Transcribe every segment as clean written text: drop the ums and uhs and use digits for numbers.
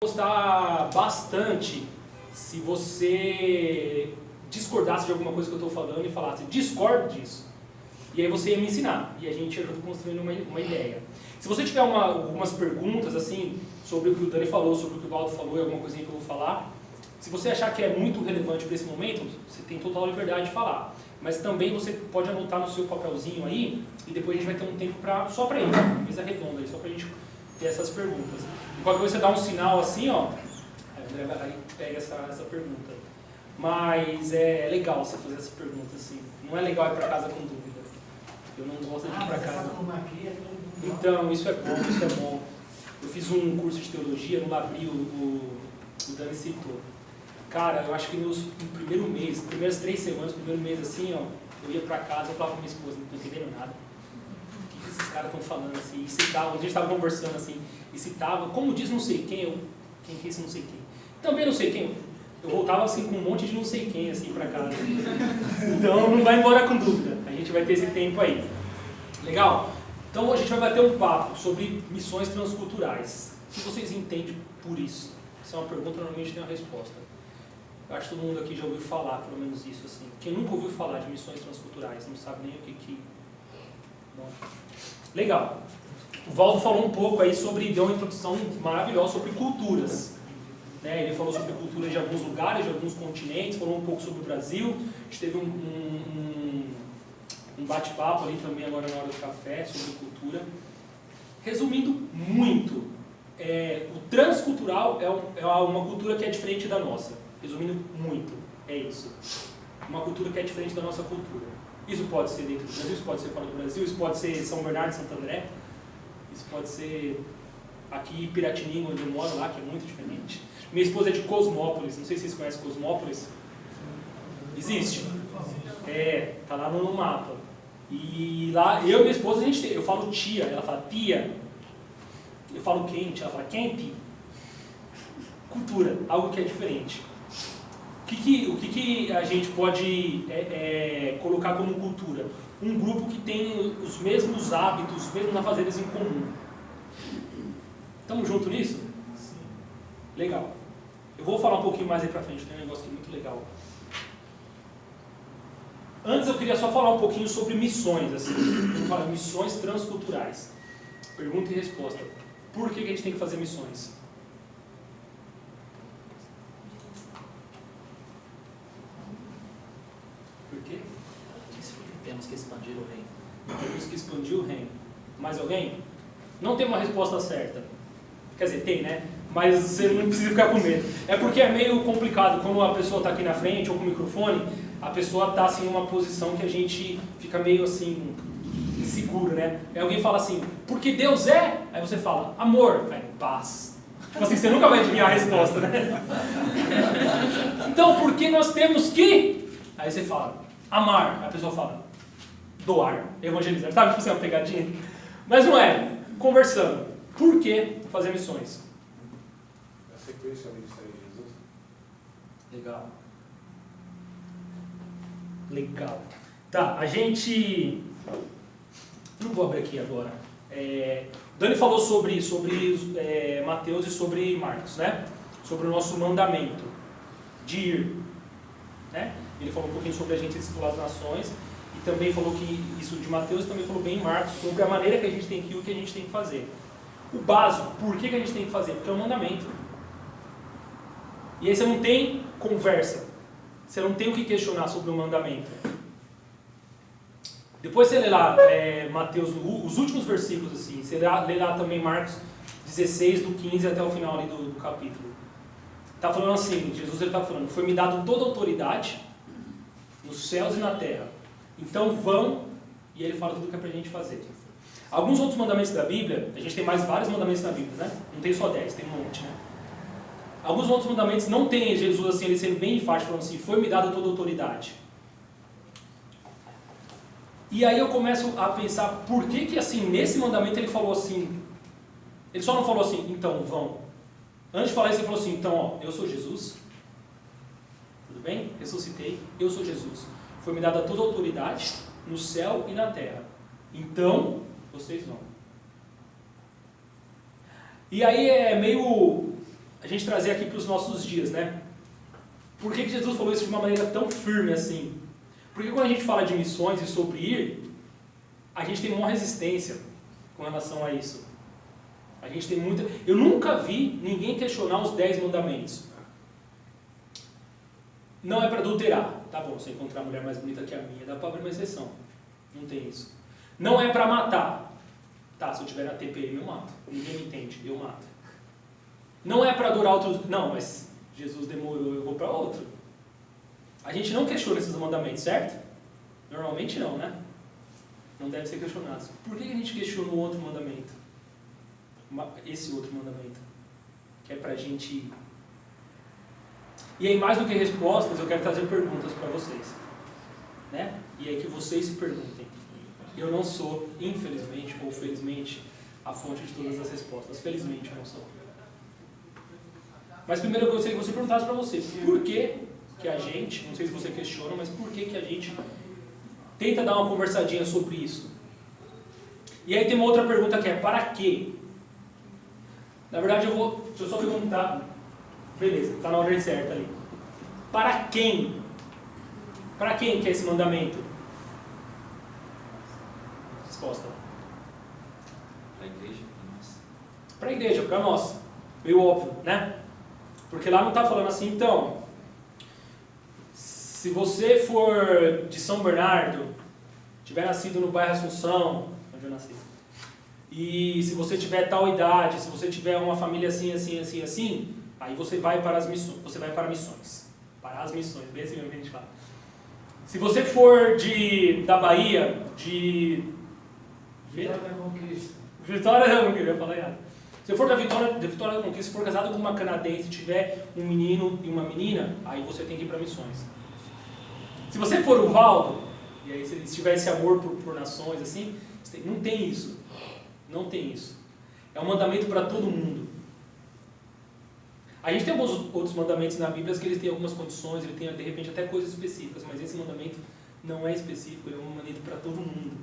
Gostar bastante se você discordasse de alguma coisa que eu estou falando e falasse, discordo disso. E aí você ia me ensinar, e a gente ia construindo uma ideia. Se você tiver algumas perguntas, assim, sobre o que o Dani falou, sobre o que o Valdo falou e alguma coisinha que eu vou falar, se você achar que é muito relevante para esse momento, você tem total liberdade de falar. Mas também você pode anotar no seu papelzinho aí, e depois a gente vai ter um tempo só para isso, uma mesa redonda aí, só para a gente ter essas perguntas. E qualquer coisa você dá um sinal assim, ó, aí pega essa pergunta. Mas é legal você fazer essa pergunta assim. Não é legal ir para casa com dúvida. Eu não gosto de ir para casa. Então, isso é bom. Eu fiz um curso de teologia no Labrio, o Dani citou. Cara, eu acho que no primeiro mês, primeiras 3 semanas, primeiro mês assim, ó, eu ia para casa e falava com minha esposa, não estou entendendo nada. O que esses caras estão falando assim? E citavam, a gente estava conversando assim, e citava, como diz não sei quem, quem que é esse não sei quem? Também não sei quem. Eu voltava assim com um monte de não sei quem assim para casa. Então não vai embora com dúvida, a gente vai ter esse tempo aí. Legal? Então a gente vai bater um papo sobre missões transculturais. O que vocês entendem por isso? Essa é uma pergunta, normalmente tem uma resposta. Eu acho que todo mundo aqui já ouviu falar, pelo menos isso assim. Quem nunca ouviu falar de missões transculturais, não sabe nem o que... Bom, legal. O Valdo falou um pouco aí deu uma introdução maravilhosa sobre culturas. Né? Ele falou sobre cultura de alguns lugares, de alguns continentes, falou um pouco sobre o Brasil. A gente teve um bate-papo ali também agora na hora do café sobre cultura. Resumindo muito, o transcultural é uma cultura que é diferente da nossa. Resumindo muito, é isso. Uma cultura que é diferente da nossa cultura. Isso pode ser dentro do Brasil, isso pode ser fora do Brasil, isso pode ser São Bernardo, Santo André, isso pode ser aqui em Piratininga, onde eu moro lá, que é muito diferente. Minha esposa é de Cosmópolis, não sei se vocês conhecem Cosmópolis. Existe? Tá lá no mapa. E lá, eu e minha esposa, eu falo tia, ela fala tia. Eu falo quente, ela fala quente. Cultura, algo que é diferente. O que a gente pode colocar como cultura? Um grupo que tem os mesmos hábitos, os mesmos afazeres em comum. Estamos juntos nisso? Sim. Legal. Eu vou falar um pouquinho mais aí pra frente, tem um negócio aqui muito legal. Antes eu queria só falar um pouquinho sobre missões, assim. Vamos falar missões transculturais. Pergunta e resposta. Por que a gente tem que fazer missões? Por quê? Temos que expandir o reino. Temos que expandir o reino. Mais alguém? Não tem uma resposta certa. Quer dizer, tem, né? Mas você não precisa ficar com medo. É porque é meio complicado. Quando a pessoa está aqui na frente ou com o microfone, a pessoa está assim, numa posição que a gente fica meio assim, inseguro, né? Aí alguém fala assim, porque Deus é... Aí você fala, amor. Aí, paz. Tipo assim, você nunca vai adivinhar a resposta, né? Então, por que nós temos que... Aí você fala, amar. Aí a pessoa fala, doar, evangelizar. Sabe, tipo assim, uma pegadinha? Mas não é. Conversando. Por que fazer missões? A sequência do ministério de Jesus. Legal. Tá, a gente... Não vou abrir aqui agora. Dani falou sobre Mateus e sobre Marcos, né? Sobre o nosso mandamento de ir. Né? Ele falou um pouquinho sobre a gente discipular as nações. E também falou que isso de Mateus, também falou bem em Marcos, sobre a maneira que a gente tem que ir e o que a gente tem que fazer. O básico, por que a gente tem que fazer? Porque é um mandamento. E aí você não tem conversa. Você não tem o que questionar sobre o mandamento. Depois você lê lá Mateus, os últimos versículos, assim. Você lê lá também Marcos 16, do 15 até o final ali do capítulo. Está falando assim, Jesus está falando, foi-me dado toda a autoridade nos céus e na terra. Então vão, e ele fala tudo que é para a gente fazer. Alguns outros mandamentos da Bíblia, a gente tem mais vários mandamentos na Bíblia, né? Não tem só 10, tem um monte, né? Alguns outros mandamentos não tem Jesus assim, ele sendo bem enfático, falando assim, foi-me dada toda a autoridade. E aí eu começo a pensar, por que assim, nesse mandamento ele falou assim, ele só não falou assim, então vão. Antes de falar isso ele falou assim, então ó, eu sou Jesus, tudo bem? Ressuscitei, eu sou Jesus. Foi-me dada toda a autoridade no céu e na terra. Então, vocês vão. E aí é meio... a gente trazer aqui para os nossos dias, né? Por que Jesus falou isso de uma maneira tão firme assim? Porque quando a gente fala de missões e sobre ir, a gente tem uma resistência com relação a isso. A gente tem muita... Eu nunca vi ninguém questionar os 10 mandamentos. Não é para adulterar. Tá bom, se eu encontrar uma mulher mais bonita que a minha, dá para abrir uma exceção. Não tem isso. Não é para matar. Tá, se eu tiver na TPM eu mato. Ninguém me entende, eu mato. Não é para adorar outros... Não, mas Jesus demorou, eu vou para outro. A gente não questiona esses mandamentos, certo? Normalmente não, né? Não deve ser questionado. Por que a gente questiona o outro mandamento? Esse outro mandamento. Que é pra gente... E aí, mais do que respostas, eu quero trazer perguntas para vocês. Né? E aí que vocês se perguntem. Eu não sou, infelizmente, ou felizmente, a fonte de todas as respostas. Felizmente eu não sou. Mas primeiro eu gostaria que você perguntasse para você. Por que a gente, não sei se você questiona, mas por que a gente tenta dar uma conversadinha sobre isso? E aí tem uma outra pergunta que é, para quê? Na verdade deixa eu só perguntar, beleza, está na ordem certa ali. Para quem? Para quem que é esse mandamento? Resposta. Para a igreja, para nós. Para a igreja, para nós. Meio óbvio, né? Porque lá não está falando assim, então, se você for de São Bernardo, tiver nascido no bairro Assunção, onde eu nasci, e se você tiver tal idade, se você tiver uma família assim, assim, assim, assim, aí você vai para as missões, você vai para missões. Para as missões, bem assim mesmo que a gente fala. Se você for da Bahia, de... Vitória da Conquista. Vitória da Conquista, eu ia falar errado. Se você for da Vitória da Conquista, se for casado com uma canadense e tiver um menino e uma menina, aí você tem que ir para missões. Se você for o Valdo, e aí se tiver esse amor por nações, assim, não tem isso. Não tem isso. É um mandamento para todo mundo. A gente tem alguns outros mandamentos na Bíblia que eles têm algumas condições, ele tem de repente até coisas específicas, mas esse mandamento não é específico, ele é um mandamento para todo mundo.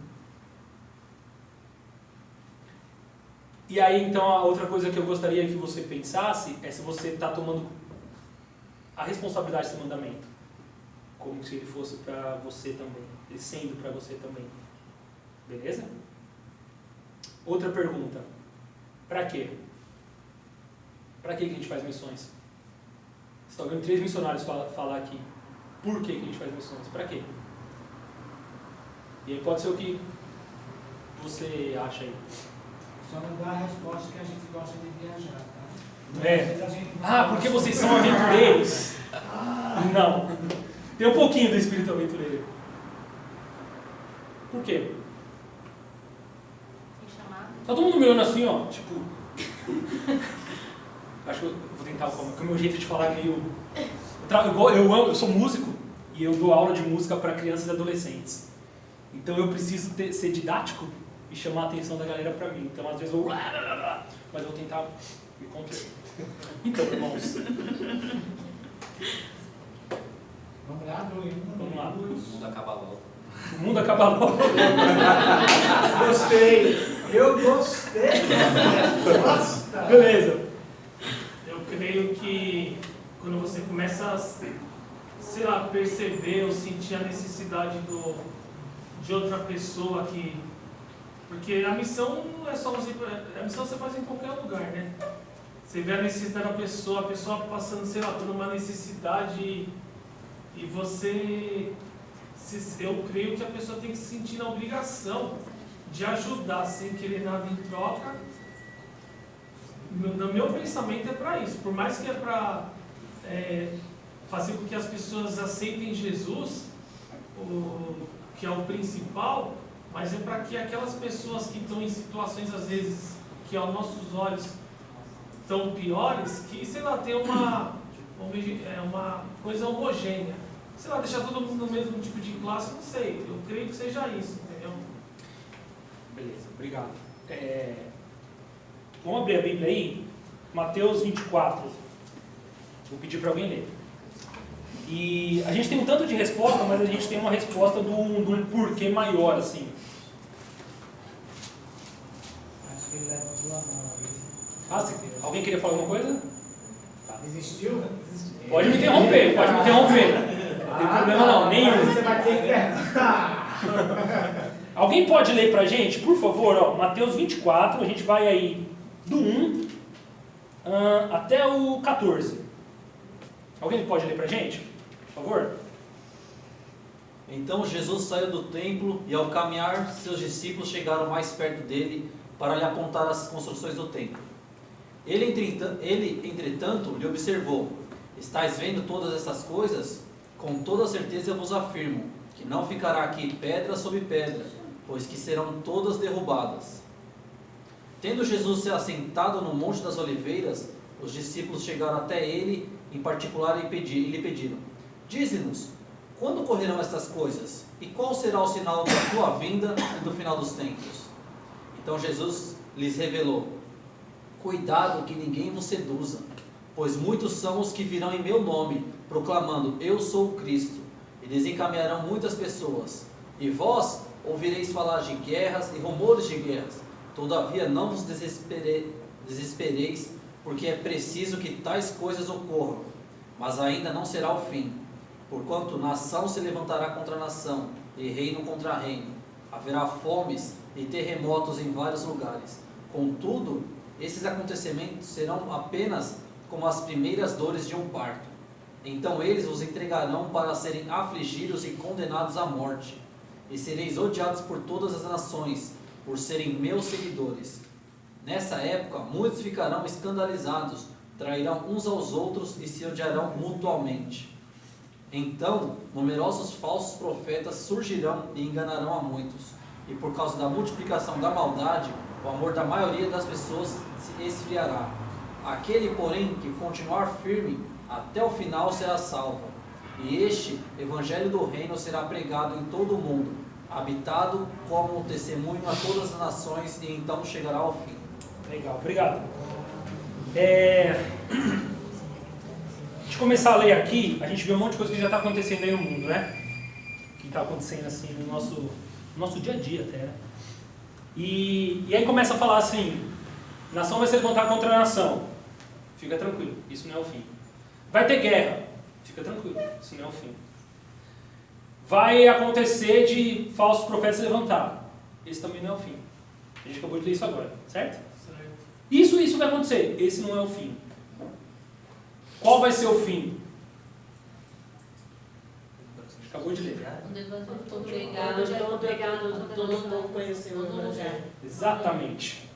E aí então a outra coisa que eu gostaria que você pensasse é se você está tomando a responsabilidade desse mandamento, como se ele fosse para você também, ele sendo para você também. Beleza? Outra pergunta. Para quê? Para que a gente faz missões? Você está vendo 3 missionários falar aqui. Por que a gente faz missões? Para quê? E aí pode ser o que você acha aí. Só não dá a resposta que a gente gosta de viajar, tá? É. Porque vocês são aventureiros? Não. Tem um pouquinho do espírito aventureiro. Por quê? Tá todo mundo me olhando assim, ó, tipo... Acho que eu vou tentar, porque o meu jeito de falar é meio... Eu sou músico e eu dou aula de música para crianças e adolescentes. Então eu preciso ser didático e chamar a atenção da galera para mim. Então às vezes eu... Mas eu vou tentar me conter. Então, irmãos... Vamos lá, Vamos lá. O mundo acaba logo. O mundo acaba logo. Gostei. Eu gostei. Nossa. Beleza. Eu creio que quando você começa a, sei lá, perceber ou sentir a necessidade de outra pessoa que... Porque a missão não é só você... A missão você faz em qualquer lugar, né? Você vê a necessidade da pessoa, a pessoa passando, sei lá, por uma necessidade e você... Eu creio que a pessoa tem que se sentir na obrigação de ajudar sem querer nada em troca. No meu pensamento é para isso. Por mais que é para fazer com que as pessoas aceitem Jesus, que é o principal, mas é para que aquelas pessoas que estão em situações, às vezes, que aos nossos olhos estão piores, que, sei lá, tem uma coisa homogênea. Sei lá, deixar todo mundo no mesmo tipo de classe, não sei. Eu creio que seja isso, entendeu? Beleza, obrigado. Vamos abrir a Bíblia aí, Mateus 24. Vou pedir para alguém ler. E a gente tem um tanto de resposta, mas a gente tem uma resposta do porquê maior, assim. Acho que ele levantou a mão ali. Alguém queria falar alguma coisa? Desistiu? Pode me interromper, pode me interromper. Não tem problema não, nenhum. Você vai ter que perguntar. Alguém pode ler pra gente, por favor, ó, Mateus 24, a gente vai aí do 1 até o 14. Alguém pode ler pra gente, por favor? Então Jesus saiu do templo e, ao caminhar, seus discípulos chegaram mais perto dele para lhe apontar as construções do templo. Ele, entretanto, lhe observou: estáis vendo todas essas coisas? Com toda certeza eu vos afirmo que não ficará aqui pedra sobre pedra, pois que serão todas derrubadas. Tendo Jesus se assentado no Monte das Oliveiras, os discípulos chegaram até ele em particular e lhe pediram: dize-nos, quando ocorrerão estas coisas? E qual será o sinal da tua vinda e do final dos tempos? Então Jesus lhes revelou: cuidado que ninguém vos seduza, pois muitos são os que virão em meu nome, proclamando: eu sou o Cristo, e desencaminharão muitas pessoas. E vós ouvireis falar de guerras e rumores de guerras. Todavia não vos desespereis, porque é preciso que tais coisas ocorram, mas ainda não será o fim. Porquanto nação se levantará contra nação, e reino contra reino. Haverá fomes e terremotos em vários lugares. Contudo, esses acontecimentos serão apenas como as primeiras dores de um parto. Então eles os entregarão para serem afligidos e condenados à morte. E sereis odiados por todas as nações, por serem meus seguidores. Nessa época, muitos ficarão escandalizados, trairão uns aos outros e se odiarão mutuamente. Então, numerosos falsos profetas surgirão e enganarão a muitos. E por causa da multiplicação da maldade, o amor da maioria das pessoas se esfriará. Aquele, porém, que continuar firme até o final será salvo. E este evangelho do reino será pregado em todo o mundo, habitado como testemunho a todas as nações, e então chegará ao fim. Legal, obrigado. Deixa eu começar a ler aqui, a gente vê um monte de coisa que já está acontecendo aí no mundo, né? Que está acontecendo assim no nosso dia a dia até, né? E aí começa a falar assim: nação vai se levantar contra a nação. Fica tranquilo, isso não é o fim. Vai ter guerra. Fica tranquilo, isso não é o fim. Vai acontecer de falsos profetas se levantar. Esse também não é o fim. A gente acabou de ler isso agora, certo? Isso vai acontecer. Esse não é o fim. Qual vai ser o fim? A gente acabou de ler. Quando o evangelho todo pregado, todo mundo conheceu o evangelho. Exatamente.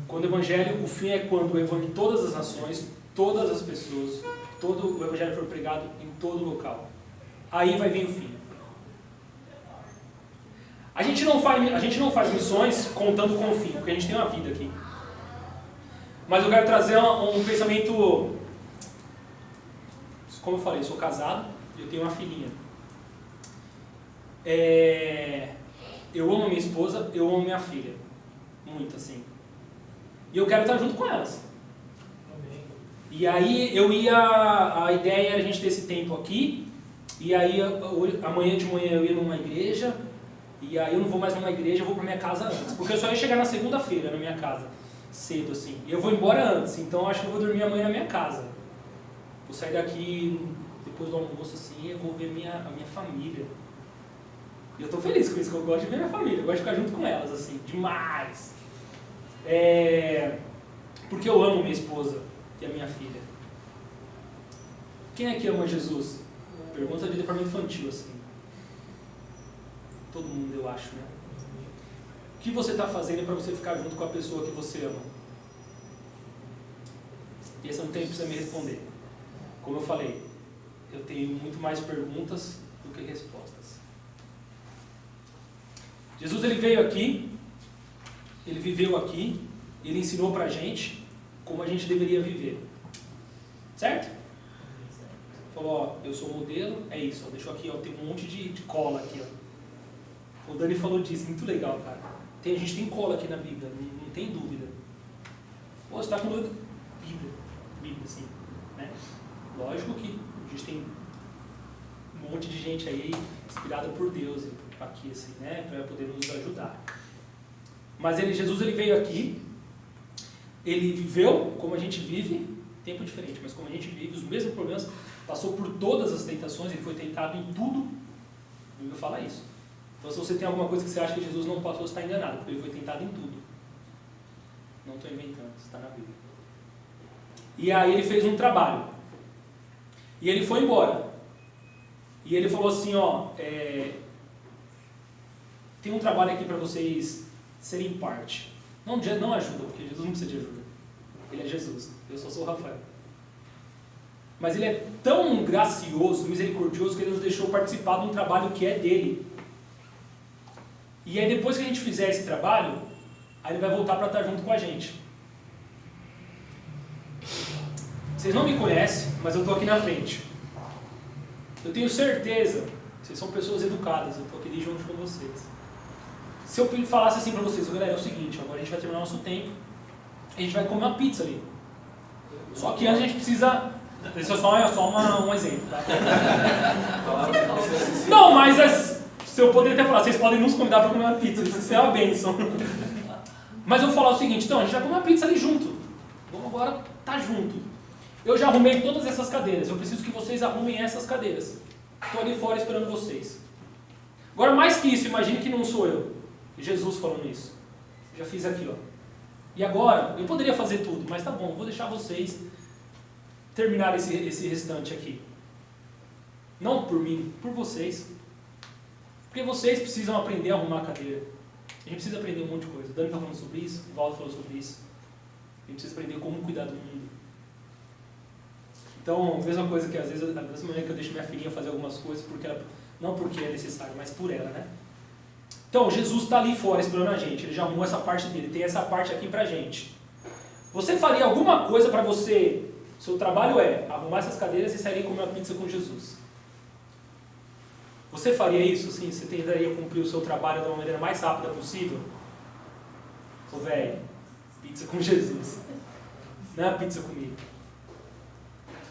Quando o evangelho, o fim é quando o evangelho, todas as nações, todas as pessoas, todo o evangelho for pregado em todo local. Aí vai vir o fim. A gente não faz missões contando com o fim, porque a gente tem uma vida aqui. Mas eu quero trazer um pensamento, como eu falei, eu sou casado e eu tenho uma filhinha. Eu amo minha esposa, eu amo minha filha. Muito assim. E eu quero estar junto com elas. E aí a ideia era a gente ter esse tempo aqui, e aí amanhã de manhã eu ia numa igreja, e aí eu não vou mais numa igreja, eu vou para minha casa antes, porque eu só ia chegar na segunda-feira na minha casa, cedo assim, e eu vou embora antes, então eu acho que eu vou dormir amanhã na minha casa. Vou sair daqui depois do almoço assim, eu vou ver a minha família. E eu tô feliz com isso, que eu gosto de ver minha família, eu gosto de ficar junto com elas, assim, demais. Porque eu amo minha esposa e a minha filha. Quem é que ama Jesus? Pergunta de departamento infantil, assim. Todo mundo, eu acho, né? O que você está fazendo para você ficar junto com a pessoa que você ama? E esse é um tempo para você me responder. Como eu falei, eu tenho muito mais perguntas do que respostas. Jesus, ele veio aqui, ele viveu aqui, ele ensinou pra gente como a gente deveria viver. Certo? Falou, ó, eu sou modelo, é isso, ó, deixou aqui, ó, tem um monte de cola aqui, ó. O Dani falou disso, muito legal, cara. A gente tem cola aqui na Bíblia, não tem dúvida. Pô, você tá com dúvida? Bíblia, sim, né? Lógico que a gente tem um monte de gente aí inspirada por Deus aqui, assim, né, para poder nos ajudar. Mas Jesus ele veio aqui ele viveu como a gente vive, tempo diferente, mas como a gente vive, os mesmos problemas, passou por todas as tentações, ele foi tentado em tudo. A Bíblia fala isso. Então, se você tem alguma coisa que você acha que Jesus não passou, você está enganado, porque ele foi tentado em tudo. Não estou inventando, está na Bíblia. E aí ele fez um trabalho. E ele foi embora. E ele falou assim, ó, tem um trabalho aqui para vocês serem parte. Não ajuda, porque Jesus não precisa de ajuda. Ele é Jesus. Eu só sou o Rafael. Mas ele é tão gracioso, misericordioso, que ele nos deixou participar de um trabalho que é dele. E aí depois que a gente fizer esse trabalho, aí ele vai voltar para estar junto com a gente. Vocês não me conhecem, mas eu estou aqui na frente. Eu tenho certeza que vocês são pessoas educadas, eu estou aqui junto com vocês. Se eu falasse assim para vocês, galera, é o seguinte, agora a gente vai terminar nosso tempo, a gente vai comer uma pizza ali. Só que antes a gente precisa... Esse é só um exemplo, tá? Não, mas se eu poderia até falar, vocês podem nos convidar para comer uma pizza, isso é uma bênção. Mas eu vou falar o seguinte, então, a gente vai comer uma pizza ali junto. Vamos agora estar junto. Eu já arrumei todas essas cadeiras, eu preciso que vocês arrumem essas cadeiras. Estou ali fora esperando vocês. Agora, mais que isso, imagine que não sou eu. Jesus falando isso. Eu já fiz aqui, ó. E agora, eu poderia fazer tudo, mas tá bom, vou deixar vocês terminar esse restante aqui. Não por mim, por vocês. Porque vocês precisam aprender a arrumar a cadeira. A gente precisa aprender um monte de coisa. O Dani está falando sobre isso, o Valdo falou sobre isso. A gente precisa aprender como cuidar do mundo. Então, a mesma coisa que às vezes, da mesma maneira que eu deixo minha filhinha fazer algumas coisas, não porque é necessário, mas por ela, né? Então, Jesus está ali fora esperando a gente. Ele já arrumou essa parte dele, tem essa parte aqui pra gente. Você faria alguma coisa para você... Seu trabalho é arrumar essas cadeiras e sair e comer uma pizza com Jesus. Você faria isso? Sim, você tentaria cumprir o seu trabalho de uma maneira mais rápida possível? Ô velho, pizza com Jesus. Não é pizza comigo.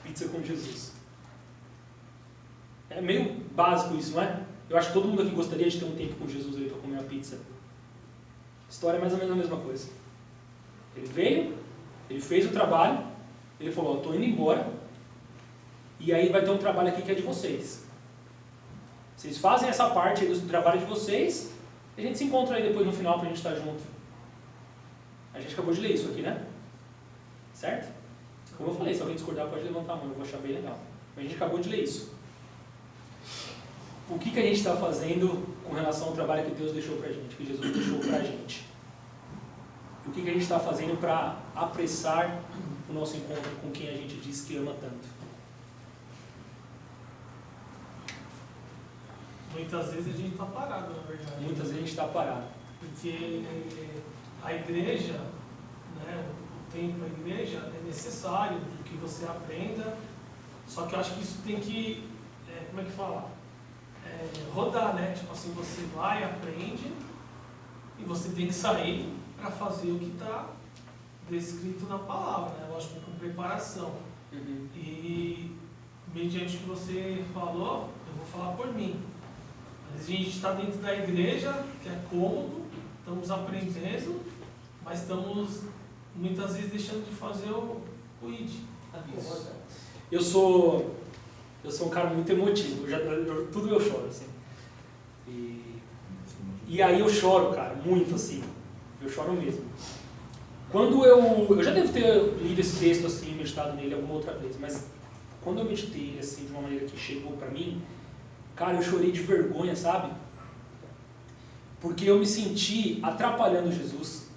Pizza com Jesus. É meio básico isso, não é? Eu acho que todo mundo aqui gostaria de ter um tempo com Jesus ali para comer uma pizza. A história é mais ou menos a mesma coisa. Ele veio, ele fez o trabalho, ele falou, estou indo embora, e aí vai ter um trabalho aqui que é de vocês. Vocês fazem essa parte do trabalho de vocês, e a gente se encontra aí depois no final para a gente estar junto. A gente acabou de ler isso aqui, né? Certo? Como eu falei, se alguém discordar pode levantar a mão, eu vou achar bem legal. Mas a gente acabou de ler isso. O que a gente está fazendo com relação ao trabalho que Deus deixou para a gente, que Jesus deixou para a gente? E o que a gente está fazendo para apressar o nosso encontro com quem a gente diz que ama tanto? Muitas vezes a gente está parado, na verdade. Muitas vezes a gente está parado. Porque a igreja, né, o tempo da igreja é necessário que você aprenda, só que eu acho que isso tem que, como é que fala? Rodar, né? Tipo assim, você vai, aprende, e você tem que sair para fazer o que está descrito na palavra, né? Lógico, com preparação. Uhum. E, mediante o que você falou, eu vou falar por mim. A gente está dentro da igreja, que é cômodo, estamos aprendendo, mas estamos muitas vezes deixando de fazer o ID. Eu sou um cara muito emotivo, tudo eu choro, assim. E aí eu choro, cara, muito assim. Eu choro mesmo. Quando eu já devo ter lido esse texto assim, meditado nele alguma outra vez, mas quando eu meditei ele assim, de uma maneira que chegou pra mim, cara, eu chorei de vergonha, sabe? Porque eu me senti atrapalhando Jesus.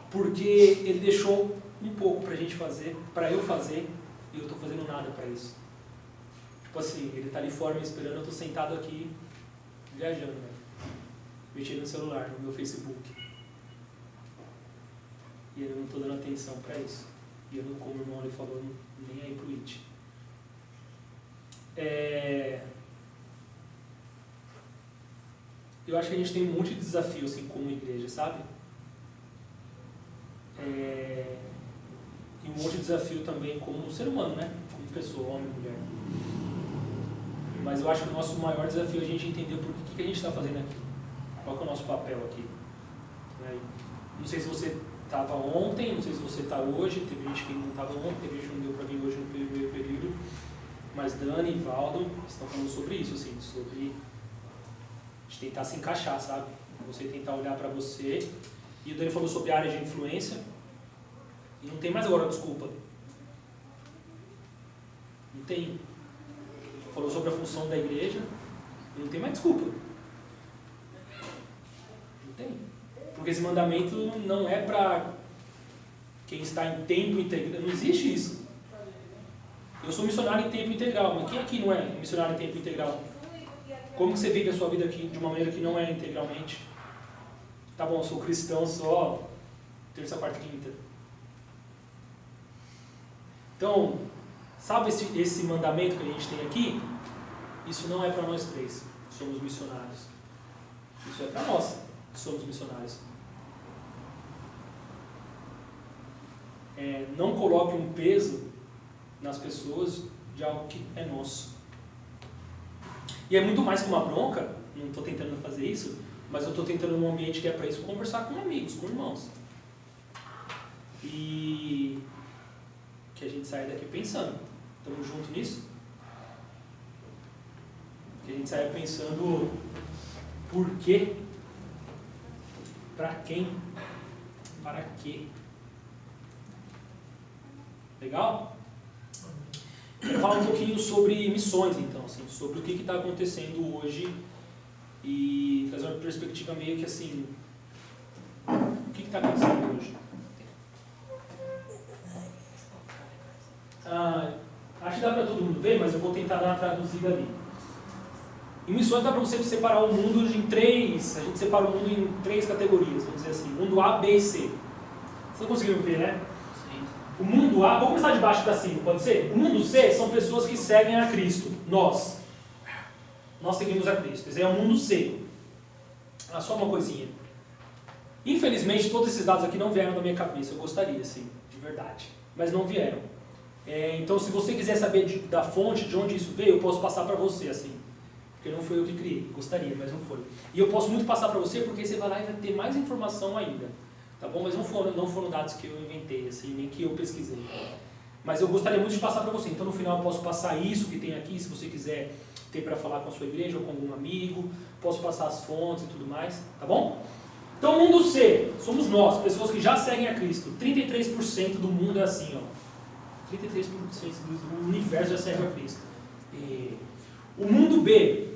Porque ele deixou um pouco pra gente fazer, pra eu fazer, e eu tô fazendo nada pra isso. Tipo assim, ele tá ali fora me esperando, eu tô sentado aqui, viajando, né? Mexendo no celular, no meu Facebook. E eu não tô dando atenção pra isso. E eu não, como o irmão ali falou, nem aí pro IT. Eu acho que a gente tem um monte de desafio assim como igreja, sabe? E um monte de desafio também como ser humano, né? Como pessoa, homem e mulher. Mas eu acho que o nosso maior desafio é a gente entender por que a gente está fazendo aqui. Qual que é o nosso papel aqui. Né? Não sei se você estava ontem, não sei se você está hoje, teve gente que não estava ontem, teve gente que não deu para vir hoje no primeiro período, mas Dani e Valdo estão falando sobre isso, assim, sobre de tentar se encaixar, sabe? Você tentar olhar para você. E o Dani falou sobre a área de influência, e não tem mais agora desculpa. Não tem. Falou sobre a função da igreja, e não tem mais desculpa. Não tem. Porque esse mandamento não é para quem está em tempo integral. Não existe isso. Eu sou missionário em tempo integral, mas quem aqui não é missionário em tempo integral? Como que você vive a sua vida aqui de uma maneira que não é integralmente? Tá bom, eu sou cristão só terça, quarta e quinta. Então, sabe esse mandamento que a gente tem aqui? Isso não é para nós três, somos missionários. Isso é para nós, somos missionários. Não coloque um peso nas pessoas de algo que é nosso. E é muito mais que uma bronca, não estou tentando fazer isso, mas eu estou tentando num ambiente que é para isso, conversar com amigos, com irmãos. E que a gente saia daqui pensando, estamos juntos nisso? Que a gente saia pensando por quê, para quem, para quê. Legal? Quero falar um pouquinho sobre missões, então, assim, sobre o que está acontecendo hoje e trazer uma perspectiva meio que assim, o que está acontecendo hoje? Acho que dá para todo mundo ver, mas eu vou tentar dar uma traduzida ali. Em missões dá para você separar o mundo em três, a gente separa o mundo em três categorias, vamos dizer assim, mundo A, B e C. Vocês conseguiram ver, né? O mundo A, vou começar de baixo para cima, pode ser? O mundo C são pessoas que seguem a Cristo, nós. Nós seguimos a Cristo, esse é o mundo C. Só uma coisinha. Infelizmente, todos esses dados aqui não vieram da minha cabeça, eu gostaria, sim, de verdade, mas não vieram. Então, se você quiser saber da fonte, de onde isso veio, eu posso passar para você, assim. Porque não foi eu que criei, gostaria, mas não foi. E eu posso muito passar para você, porque você vai lá e vai ter mais informação ainda. Tá bom? Mas não foram dados que eu inventei, assim, nem que eu pesquisei. Mas eu gostaria muito de passar para você. Então, no final, eu posso passar isso que tem aqui, se você quiser ter para falar com a sua igreja ou com algum amigo. Posso passar as fontes e tudo mais. Tá bom? Então, mundo C, somos nós, pessoas que já seguem a Cristo. 33% do mundo é assim, ó. 33% do universo já segue a Cristo. O mundo B,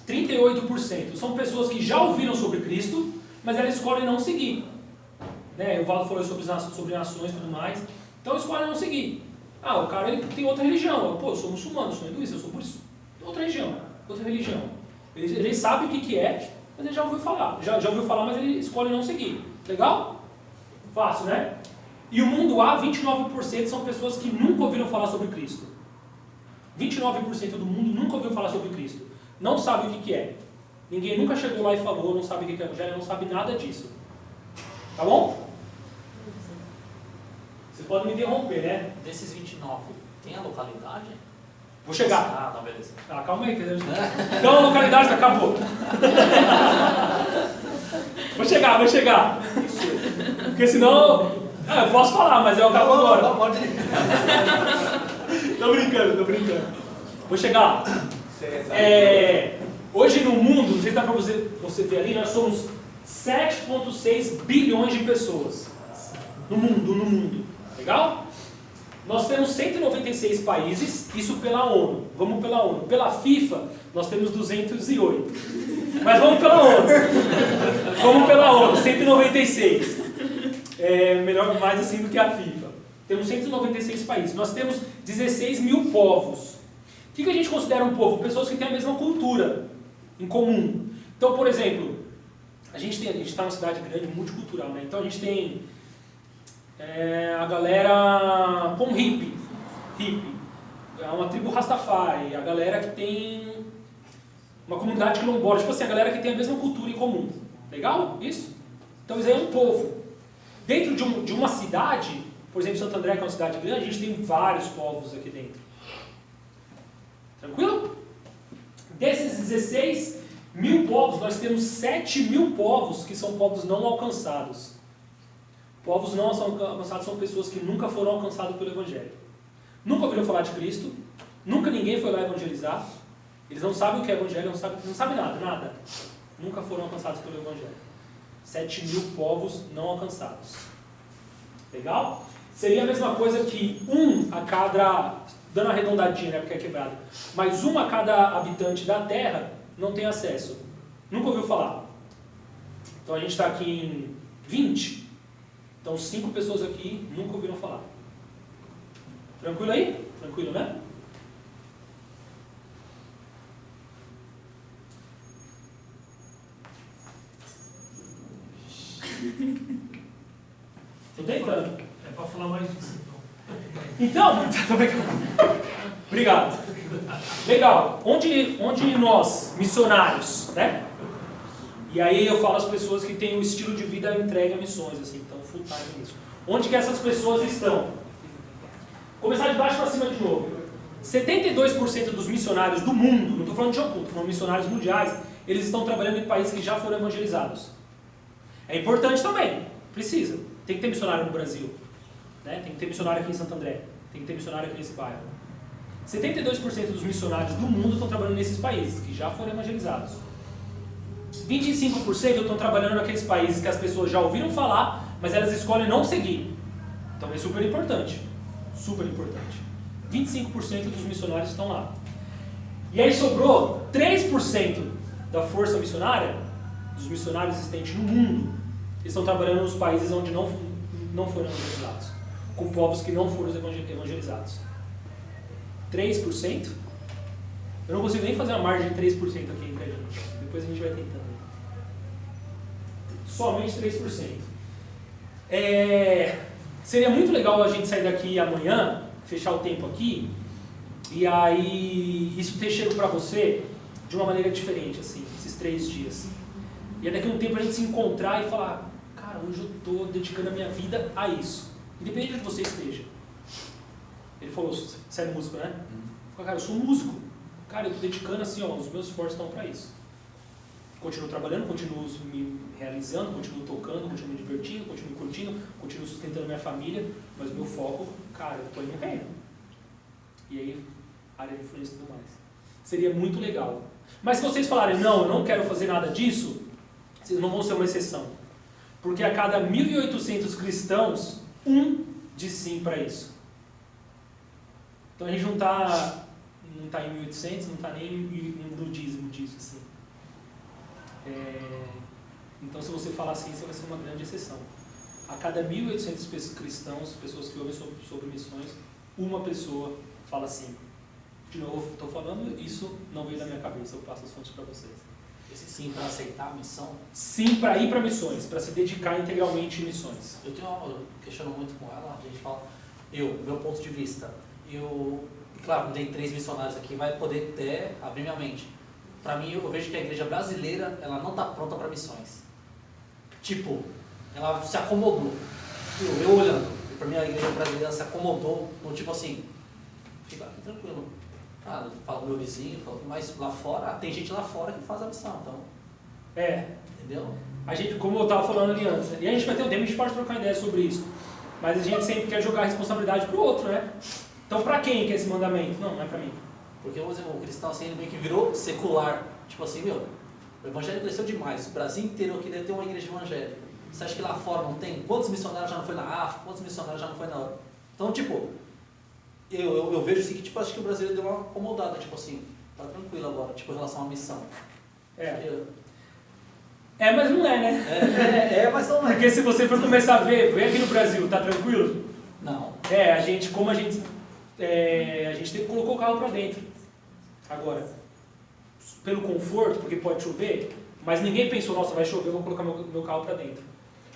38%, são pessoas que já ouviram sobre Cristo, mas elas escolhem não seguir. O Valdo falou sobre nações e tudo mais, então escolhem não seguir. O cara ele tem outra religião, eu sou muçulmano, sou hinduísta, eu sou budista, outra religião. Ele sabe o que é, mas ele já ouviu falar, mas ele escolhe não seguir. Legal? Fácil, né? E o mundo A, 29% são pessoas que nunca ouviram falar sobre Cristo. 29% do mundo nunca ouviu falar sobre Cristo. Não sabe o que é. Ninguém nunca chegou lá e falou, não sabe o que é evangelho, não sabe nada disso. Tá bom? Você pode me interromper, né? Desses 29, tem a localidade? Vou chegar. Não, beleza. Calma aí. Então a localidade acabou. Vou chegar. Porque senão... eu posso falar, mas eu acabo agora. Não, pode ir. Tô brincando. Vou chegar. Hoje no mundo, não sei se dá pra você ver ali, nós somos 7,6 bilhões de pessoas. No mundo. Legal? Nós temos 196 países, isso pela ONU. Vamos pela ONU. Pela FIFA, nós temos 208. Mas vamos pela ONU, 196. Melhor, mais assim do que a FIFA. Temos 196 países. Nós temos 16 mil povos. O que a gente considera um povo? Pessoas que têm a mesma cultura em comum. Então, por exemplo, a gente está numa cidade grande, multicultural, né? Então a gente tem a galera com hippie. É uma tribo Rastafari. A galera que tem uma comunidade quilombola. Tipo assim, a galera que tem a mesma cultura em comum. Legal? Isso? Então isso aí é um povo. Dentro de uma cidade, por exemplo, Santo André, que é uma cidade grande, a gente tem vários povos aqui dentro. Tranquilo? Desses 16 mil povos, nós temos 7 mil povos que são povos não alcançados. Povos não alcançados são pessoas que nunca foram alcançados pelo Evangelho. Nunca ouviram falar de Cristo, nunca ninguém foi lá evangelizar, eles não sabem o que é Evangelho, não sabem nada. Nunca foram alcançados pelo Evangelho. 7.000 povos não alcançados. Legal? Seria a mesma coisa que a cada, dando a arredondadinha, né, porque é quebrado, mas a cada habitante da Terra não tem acesso. Nunca ouviu falar. Então a gente está aqui em 20. Então 5 pessoas aqui nunca ouviram falar. Tranquilo aí? Tranquilo, né? Tô tentando. É para falar mais disso, Então, obrigado. Legal. Onde nós, missionários, né? E aí eu falo às pessoas que têm o estilo de vida entregue a missões, assim, então full time nisso. Onde que essas pessoas estão? Começar de baixo para cima de novo. 72% dos missionários do mundo, não estou falando de João, estou falando de missionários mundiais, eles estão trabalhando em países que já foram evangelizados. É importante também, precisa. Tem que ter missionário no Brasil, né? Tem que ter missionário aqui em Santo André, tem que ter missionário aqui nesse bairro. 72% dos missionários do mundo estão trabalhando nesses países que já foram evangelizados. 25% estão trabalhando naqueles países que as pessoas já ouviram falar, mas elas escolhem não seguir. Então é super importante. Super importante. 25% dos missionários estão lá. E aí sobrou 3% da força missionária, dos missionários existentes no mundo, que estão trabalhando nos países onde não foram evangelizados, com povos que não foram evangelizados. 3%? Eu não consigo nem fazer uma margem de 3% aqui entre a gente. Depois a gente vai tentando. Somente 3%. Seria muito legal a gente sair daqui amanhã, fechar o tempo aqui, e aí isso ter chego para você de uma maneira diferente, assim, esses 3 dias. E aí daqui a um tempo a gente se encontrar e falar, cara, hoje eu estou dedicando a minha vida a isso. Independente de onde você esteja. Ele falou, você é músico, né? Cara, eu sou músico. Cara, eu estou dedicando assim, ó, os meus esforços estão para isso. Continuo trabalhando, continuo me realizando, continuo tocando, continuo me divertindo, continuo curtindo, continuo sustentando minha família, mas o meu foco, cara, eu estou em reino. E aí, área de influência e tudo mais. Seria muito legal. Mas se vocês falarem, não, eu não quero fazer nada disso, vocês não vão ser uma exceção. Porque a cada 1.800 cristãos, diz sim para isso. Então a gente não está em 1.800, não está nem no dízimo disso, assim. Então se você falar assim, você vai ser uma grande exceção. A cada 1.800 cristãos, pessoas que ouvem sobre missões, uma pessoa fala assim. De novo, estou falando, isso não veio da minha cabeça, eu passo as fontes para vocês. Esse sim para aceitar a missão? Sim para ir para missões, para se dedicar integralmente em missões. Eu questiono muito com ela, a gente fala, meu ponto de vista, claro, tem 3 missionários aqui, vai poder abrir minha mente. Para mim, eu vejo que a igreja brasileira, ela não está pronta para missões. Tipo, ela se acomodou. Eu olhando, para mim a igreja brasileira se acomodou, no tipo assim, fica tranquilo. Ah, falo com meu vizinho, mas lá fora, tem gente lá fora que faz a missão, então. Entendeu? A gente, como eu estava falando ali antes, e a gente vai ter um tempo, a gente pode trocar ideia sobre isso. Mas a gente sempre quer jogar a responsabilidade para o outro, né? Então, para quem que é esse mandamento? Não é para mim. Porque o cristão assim, ele meio que virou secular. Tipo assim, o evangelho cresceu demais. O Brasil inteiro aqui deve ter uma igreja evangélica. Você acha que lá fora não tem? Quantos missionários já não foi na África? Quantos missionários já não foi na outra? Então, tipo, eu vejo assim que tipo, acho que o brasileiro deu uma acomodada. Tipo assim, tá tranquilo agora, tipo, em relação à missão. Mas não é, né? Mas não é. Porque se você for começar a ver, vem aqui no Brasil, tá tranquilo? Não. A gente colocou o carro para dentro. Agora, pelo conforto, porque pode chover, mas ninguém pensou, nossa, vai chover, eu vou colocar meu carro para dentro.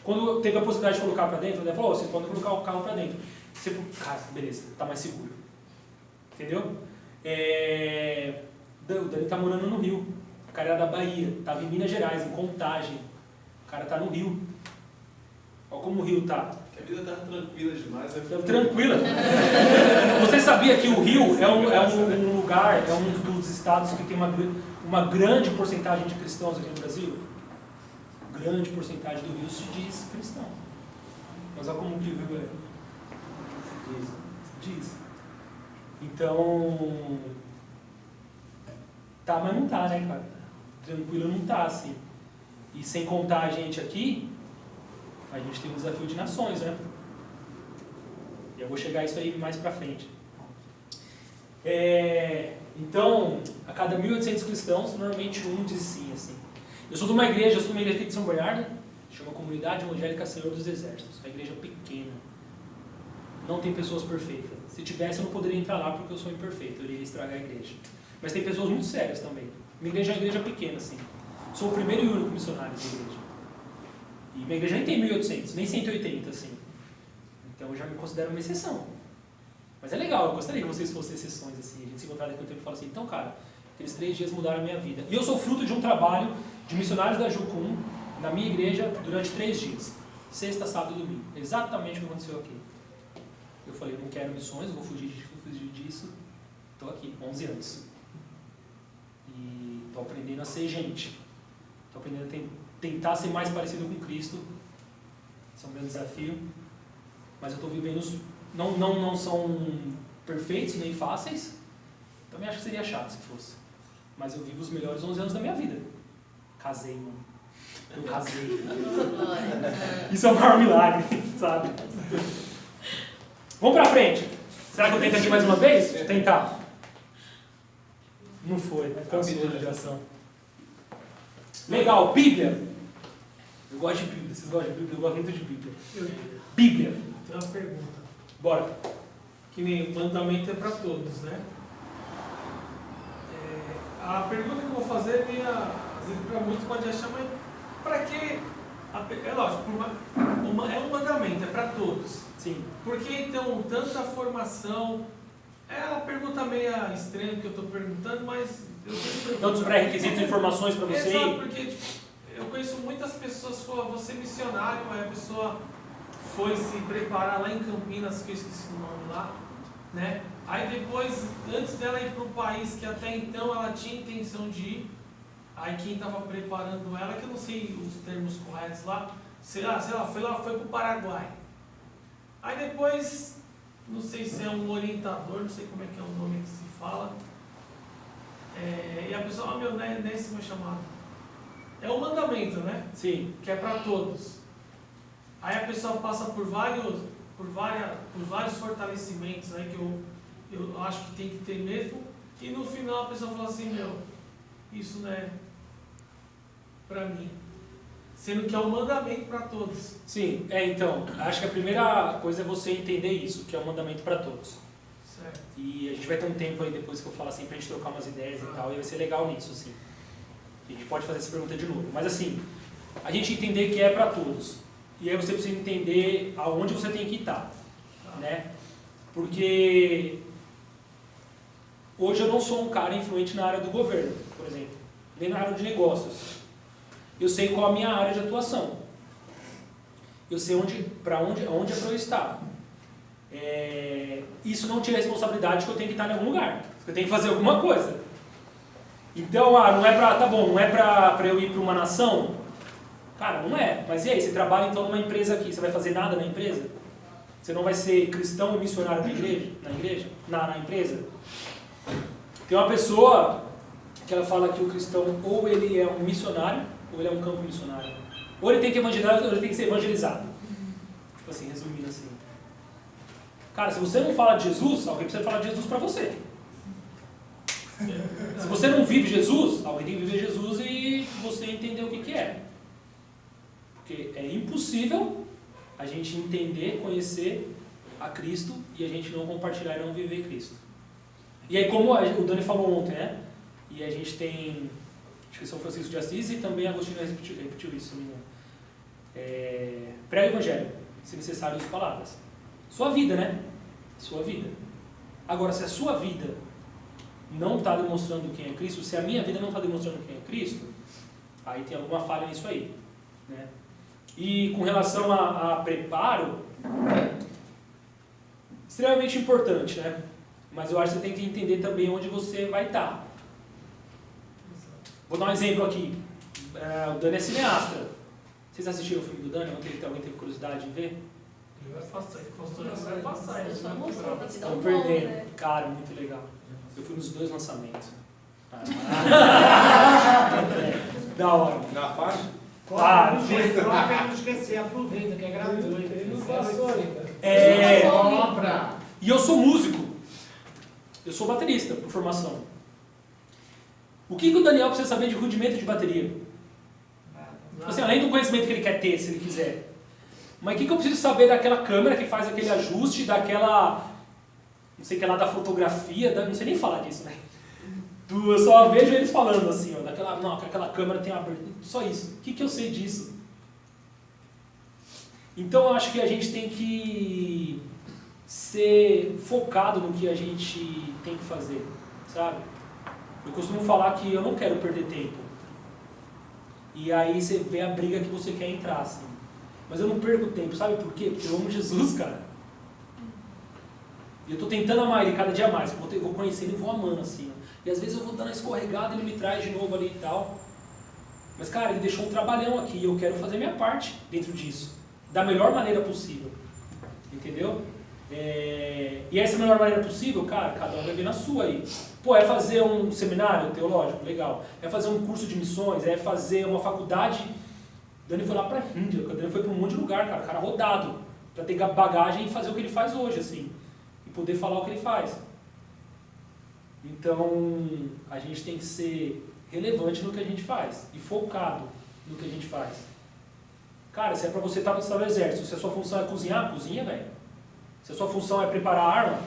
Quando teve a possibilidade de colocar para dentro, ele falou, vocês podem colocar o carro para dentro. Você falou, cara, beleza, tá mais seguro. Entendeu? O Dani tá morando no Rio. O cara era da Bahia, tava em Minas Gerais, em Contagem. O cara tá no Rio. Olha como o Rio tá. A vida tá tranquila demais. Tranquila. Você sabia que o Rio é um lugar, é um dos estados que tem uma grande porcentagem de cristãos aqui no Brasil? Grande porcentagem do Rio se diz cristão. Mas olha como que viu, diz. Então, tá, mas não tá, né, cara? Tranquilo não tá, assim. E sem contar a gente aqui, a gente tem um desafio de nações, né? E eu vou chegar a isso aí mais pra frente. Então, a cada 1.800 cristãos, normalmente um diz sim, assim. Eu sou de uma igreja aqui de São Bernardo, chama Comunidade Evangélica Senhor dos Exércitos. É uma igreja pequena. Não tem pessoas perfeitas. Se tivesse, eu não poderia entrar lá porque eu sou imperfeito, eu iria estragar a igreja. Mas tem pessoas muito sérias também. Minha igreja é uma igreja pequena, assim. Sou o primeiro e único missionário da igreja. E minha igreja nem tem 1.800, nem 180, assim. Então eu já me considero uma exceção. Mas é legal, eu gostaria que vocês fossem exceções, assim. A gente se encontrar daqui a um tempo e fala assim, então, cara, aqueles 3 dias mudaram a minha vida. E eu sou fruto de um trabalho de missionários da Jucum, na minha igreja, durante 3 dias. Sexta, sábado e domingo. Exatamente o que aconteceu aqui. Eu falei, eu não quero missões, eu vou fugir disso. Estou aqui, 11 anos. E estou aprendendo a ser gente. Estou aprendendo a tentar ser mais parecido com Cristo. Esse é um grande desafio. Mas eu estou vivendo... Não são perfeitos nem fáceis. Também acho que seria chato se fosse. Mas eu vivo os melhores 11 anos da minha vida. Casei, mano. Eu casei. Isso é o maior milagre, sabe? Vamos pra frente. Será que eu tento aqui mais uma vez? Vou tentar. Não foi, cansou de ação. Legal, Bíblia. Eu gosto de Bíblia. Vocês gostam de Bíblia? Eu gosto muito de Bíblia. Bíblia. Tem uma pergunta. Bora. Que nem mandamento é para todos, né? A pergunta que eu vou fazer, às vezes para muitos pode achar, mas para que... É lógico, é um mandamento, é para todos. Sim. Por que então tanta formação? É uma pergunta meio estranha que eu estou perguntando, mas eu tenho tantos pré-requisitos e informações para você. Exato, porque tipo, eu conheço muitas pessoas que falam, você é missionário, aí a pessoa foi se preparar lá em Campinas, que eu esqueci o nome lá, né? Aí depois, antes dela ir para o país que até então ela tinha intenção de ir, aí quem estava preparando ela, que eu não sei os termos corretos lá, sei lá, foi para o Paraguai. Aí depois, não sei se é um orientador, não sei como é que é o nome que se fala, e a pessoa, não é esse meu chamado. É um mandamento, né? Sim. Que é para todos. Aí a pessoa passa por vários fortalecimentos aí que eu acho que tem que ter mesmo, e no final a pessoa fala assim, isso não é para mim. Sendo que é um mandamento para todos. Sim, então, acho que a primeira coisa é você entender isso, que é um mandamento para todos. Certo. E a gente vai ter um tempo aí depois que eu falar assim, pra gente trocar umas ideias e tal, e vai ser legal nisso, assim. A gente pode fazer essa pergunta de novo. Mas assim, a gente entender que é para todos. E aí você precisa entender aonde você tem que estar, né? Porque hoje eu não sou um cara influente na área do governo, por exemplo, nem na área de negócios. Eu sei qual a minha área de atuação. Eu sei onde é para eu estar. Isso não tira a responsabilidade que eu tenho que estar em algum lugar. Eu tenho que fazer alguma coisa. Então, não é para, tá bom, não é para eu ir para uma nação? Cara, não é. Mas e aí, você trabalha então numa empresa aqui, você vai fazer nada na empresa? Você não vai ser cristão e missionário na igreja? Na empresa? Tem uma pessoa que ela fala que o cristão ou ele é um missionário, ou ele é um campo missionário. Ou ele tem que evangelizar, ou ele tem que ser evangelizado. Tipo assim, resumindo assim. Cara, se você não fala de Jesus, alguém precisa falar de Jesus para você. Se você não vive Jesus, alguém tem que viver Jesus e você entender o que é. Porque é impossível a gente entender, conhecer a Cristo e a gente não compartilhar e não viver Cristo. E aí, como o Dani falou ontem, né? E a gente tem, acho que São Francisco de Assis e também Agostinho repetiu isso, não me engano. Prega o Evangelho, se necessário, as palavras. Sua vida, né? Sua vida. Agora, se a sua vida não está demonstrando quem é Cristo, se a minha vida não está demonstrando quem é Cristo, aí tem alguma falha nisso aí, né? E com relação a preparo, extremamente importante, né? Mas eu acho que você tem que entender também onde você vai estar. Vou dar um exemplo aqui. O Dani é cineasta. Vocês assistiram o filme do Dani? Alguém teve curiosidade de ver? Vai passar, pastor, vai passar. Eu Isso só vai mostrou quebrar. pra te dar Estão um perdendo. bom, né? Cara, muito legal. Eu fui nos 2 lançamentos. Da hora. Na faixa? Ah, Não esquecer, aproveita que é gratuito. Ele não passou ainda. Compra. E eu sou músico. Eu sou baterista, por formação. O que o Daniel precisa saber de rudimento de bateria? Tipo assim, além do conhecimento que ele quer ter, se ele quiser. Mas o que eu preciso saber daquela câmera que faz aquele ajuste, daquela... Não sei o que lá, da fotografia, não sei nem falar disso, né? Eu só vejo eles falando assim, ó, daquela... Não, que aquela câmera tem uma abertura. Só isso. O que eu sei disso? Então eu acho que a gente tem que ser focado no que a gente tem que fazer, sabe? Eu costumo falar que eu não quero perder tempo. E aí você vê a briga que você quer entrar, assim. Mas eu não perco tempo, sabe por quê? Porque eu amo Jesus, cara. E eu tô tentando amar Ele cada dia mais. Eu vou conhecendo e vou amando, assim. E às vezes eu vou dando uma escorregada e Ele me traz de novo ali e tal. Mas, cara, Ele deixou um trabalhão aqui e eu quero fazer minha parte dentro disso. Da melhor maneira possível. Entendeu? E essa melhor maneira possível, cara, cada um vai ver na sua aí. Pô, é fazer um seminário teológico? Legal. É fazer um curso de missões? É fazer uma faculdade? Dani foi lá pra Índia, o Dani foi pra um monte de lugar, cara rodado, pra ter bagagem e fazer o que ele faz hoje, assim. E poder falar o que ele faz. Então, a gente tem que ser relevante no que a gente faz. E focado no que a gente faz. Cara, se é pra você estar no exército, se a sua função é cozinhar, cozinha, velho. Se a sua função é preparar a arma,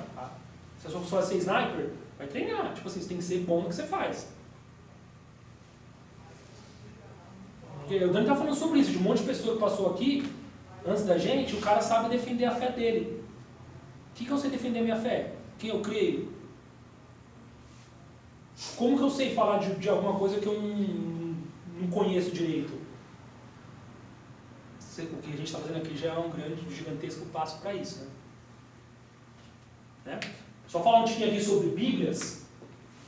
se a sua função é ser sniper, vai treinar. Tipo assim, você tem que ser bom no que você faz. Porque o Dani tá falando sobre isso, de um monte de pessoa que passou aqui, antes da gente, o cara sabe defender a fé dele. O que eu sei defender a minha fé? Quem eu creio? Como que eu sei falar de alguma coisa que eu não conheço direito? O que a gente está fazendo aqui já é um grande, gigantesco passo para isso, né? Só falar um pouquinho aqui sobre Bíblias.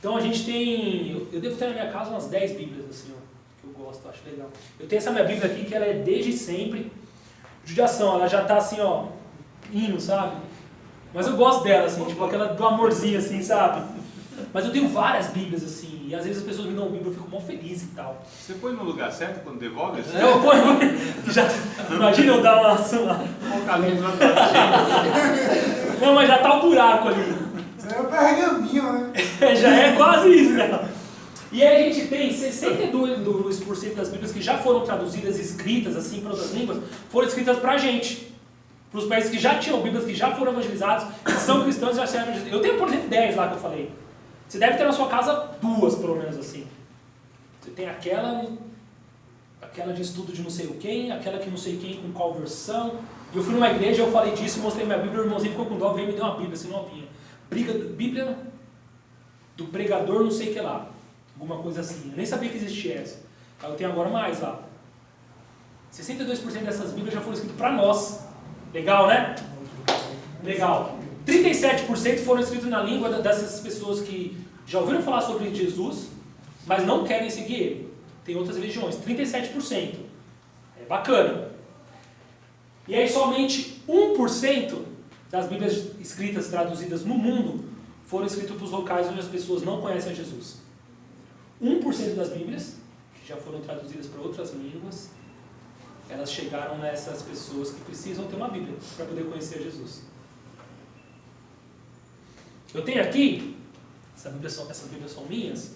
Então a gente tem, eu devo ter na minha casa umas 10 Bíblias assim, ó, que eu gosto, acho legal. Eu tenho essa minha Bíblia aqui que ela é desde sempre. Judiação, ela já tá assim, ó, indo, sabe? Mas eu gosto dela, assim, tipo aquela do amorzinho, assim, sabe? Mas eu tenho várias Bíblias, assim, e às vezes as pessoas me dão Bíblia, eu fico mó feliz e tal. Você põe no lugar certo quando devolve? Assim? Eu ponho, imagina eu dar uma... Não, mas já tá o buraco ali. Isso aí é o pergaminho, né? Já é quase isso, né? E aí a gente tem 62% das Bíblias que já foram traduzidas, escritas assim para outras línguas, foram escritas pra gente. Para os países que já tinham Bíblias, que já foram evangelizados, que são cristãos e já serão evangelizados. Eu tenho, por exemplo, 10 lá que eu falei. Você deve ter na sua casa 2, pelo menos assim. Você tem aquela de estudo de não sei o quem, aquela que não sei quem com qual versão. E eu fui numa igreja, eu falei disso, mostrei minha Bíblia, o irmãozinho ficou com dó, veio e me deu uma Bíblia assim novinha. Bíblia do pregador não sei o que lá. Alguma coisa assim. Eu nem sabia que existia essa. Eu tenho agora mais lá. 62% dessas Bíblias já foram escritas para nós. Legal, né? Legal. 37% foram escritos na língua dessas pessoas que já ouviram falar sobre Jesus, mas não querem seguir ele. Tem outras religiões. 37%. É bacana. E aí somente 1% das Bíblias escritas, traduzidas no mundo, foram escritas para os locais onde as pessoas não conhecem a Jesus. 1% das Bíblias, que já foram traduzidas para outras línguas, elas chegaram nessas pessoas que precisam ter uma Bíblia para poder conhecer Jesus. Eu tenho aqui, essas Bíblias são minhas,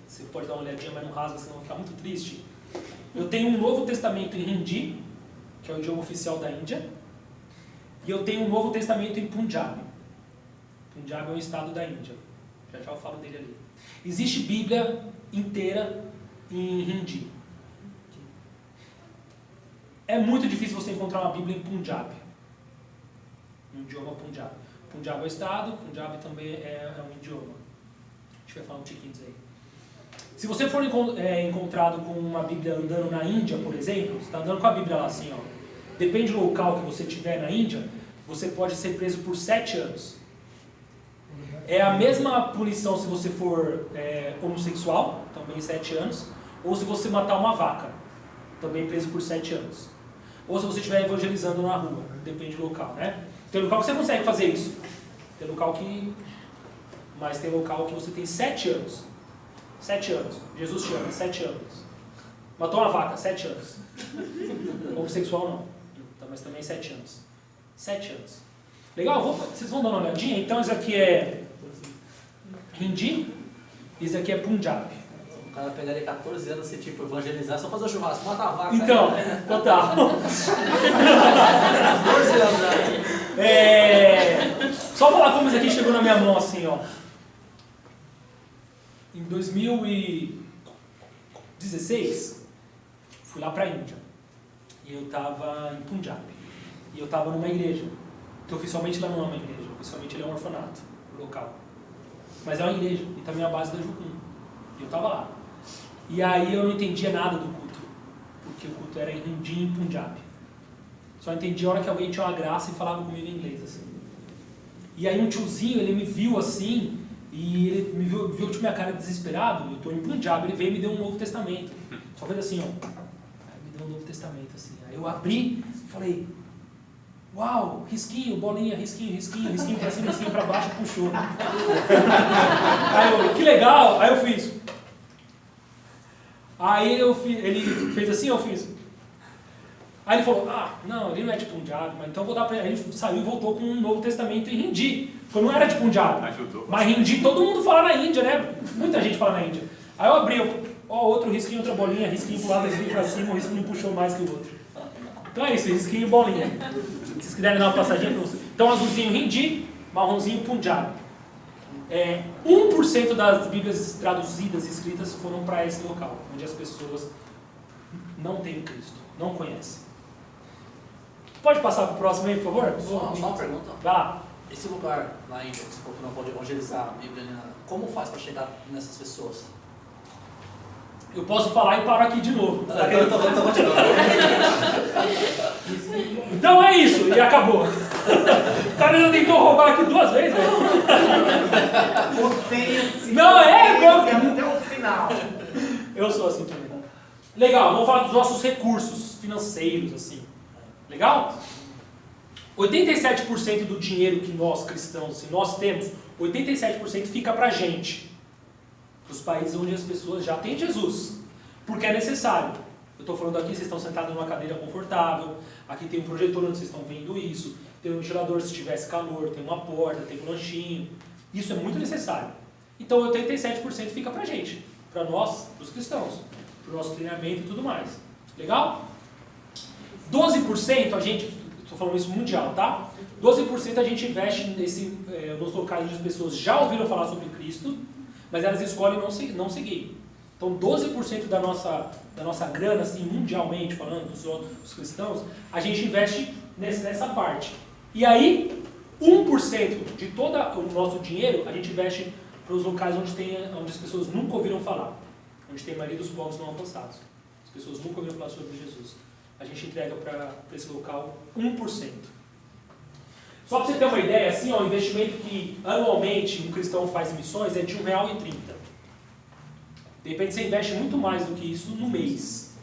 você pode dar uma olhadinha, mas não rasga, senão vai ficar muito triste. Eu tenho um Novo Testamento em Hindi, que é o idioma oficial da Índia, e eu tenho um Novo Testamento em Punjab. Punjab é um estado da Índia, já eu falo dele ali. Existe Bíblia inteira em Hindi. É muito difícil você encontrar uma Bíblia em Punjab, no idioma Punjab. Punjab é o estado, Punjab também é um idioma. A gente vai falar um tiquinho disso aí. Se você for encontrado com uma Bíblia andando na Índia, por exemplo, você está andando com a Bíblia lá assim, ó, depende do local que você estiver na Índia, você pode ser preso por 7 anos. É a mesma punição se você for homossexual, também 7 anos, ou se você matar uma vaca, também preso por 7 anos. ou se você estiver evangelizando na rua, depende do local, né? Tem local que você consegue fazer isso. Tem local que... Mas tem local que você tem 7 anos. 7 anos. Jesus te ama, 7 anos. Matou uma vaca, 7 anos. Homossexual não. Mas também 7 anos. 7 anos. Legal? Vocês vão dar uma olhadinha? Então isso aqui é Hindi, isso aqui é Punjab. O cara pegaria 14 anos e tipo, evangelizar, só fazer o churrasco, mata a vaca. Então, aí. total. 14 anos, né? Só falar como isso aqui chegou na minha mão assim, ó. Em 2016, fui lá pra Índia. E eu tava em Punjab. E eu tava numa igreja. Que oficialmente lá não é uma igreja, oficialmente ele é um orfanato local. Mas é uma igreja, e também é a base da Jucum. E eu tava lá. E aí eu não entendia nada do culto. Porque o culto era em Hindi e em Punjab. Só entendi a hora que alguém tinha uma graça e falava comigo em inglês, assim. E aí um tiozinho, ele me viu assim, e ele me viu tipo minha cara desesperado, eu tô em Punjab, ele veio e me deu um Novo Testamento. Só fez assim, ó. Aí me deu um Novo Testamento, assim. Aí eu abri e falei, uau, risquinho, bolinha, risquinho, risquinho, risquinho pra cima, risquinho pra baixo, puxou. Aí eu, que legal! Aí eu fiz. Aí ele fez assim, eu fiz. Aí ele falou, não, ele não é de Punjab, mas então eu vou dar pra ele. Aí ele saiu e voltou com um Novo Testamento em Hindi. Porque não era de Punjab. Ajudou. Mas Hindi todo mundo fala na Índia, né? Muita gente fala na Índia. Aí eu abri, outro risquinho, outra bolinha, risquinho pro lado, risquinho pra cima, o risquinho puxou mais que o outro. Então é isso, risquinho e bolinha. Se vocês quiserem dar uma passadinha pra vocês. Então azulzinho Hindi, marronzinho Punjab. 1% das Bíblias traduzidas e escritas foram para esse local, onde as pessoas não têm Cristo, não conhecem. Pode passar para o próximo aí, por favor? Só uma pergunta. Vai lá. Esse lugar na Índia, que você falou que não pode evangelizar a Bíblia nem nada, como faz para chegar nessas pessoas? Eu posso falar e paro aqui de novo. Então continua. Então é isso, e acabou. O cara já tentou roubar aqui 2 vezes, velho. Não, até o final. Eu sou assim também. Legal, vamos falar dos nossos recursos financeiros, assim. Legal? 87% do dinheiro que nós cristãos, assim, nós temos, 87% fica pra gente. Os países onde as pessoas já têm Jesus. Porque é necessário. Eu estou falando aqui, vocês estão sentados numa cadeira confortável, aqui tem um projetor onde vocês estão vendo isso, tem um ventilador se tivesse calor, tem uma porta, tem um lanchinho. Isso é muito necessário. Então 87% fica pra gente, para nós, os cristãos, para o nosso treinamento e tudo mais. Legal? 12% a gente, estou falando isso mundial, tá? 12% a gente investe nos locais onde as pessoas já ouviram falar sobre Cristo, mas elas escolhem não seguir. Então 12% da nossa grana, assim, mundialmente falando, dos cristãos, a gente investe nessa parte. E aí, 1% de todo o nosso dinheiro, a gente investe para os locais onde as pessoas nunca ouviram falar. Onde tem a maioria dos povos não alcançados. As pessoas nunca ouviram falar sobre Jesus. A gente entrega para esse local 1%. Só para você ter uma ideia, assim, ó, o investimento que anualmente um cristão faz em missões é de R$1,30. De repente você investe muito mais do que isso no mês.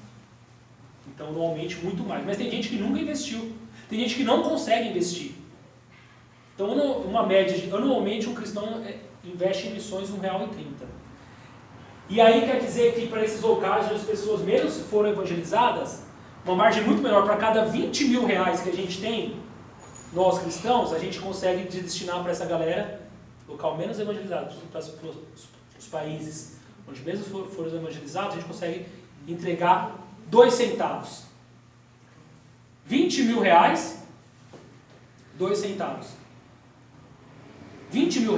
Então, anualmente, muito mais. Mas tem gente que nunca investiu. Tem gente que não consegue investir. Então, uma média de... Anualmente, um cristão investe em missões R$1,30. E aí quer dizer que para esses locais onde as pessoas menos foram evangelizadas, uma margem muito menor, para cada R$20 mil que a gente tem, nós cristãos, a gente consegue destinar para essa galera, local menos evangelizado, para os países onde mesmo foram evangelizados, a gente consegue entregar 2 centavos. R$20 mil, 2 centavos. R$20 mil,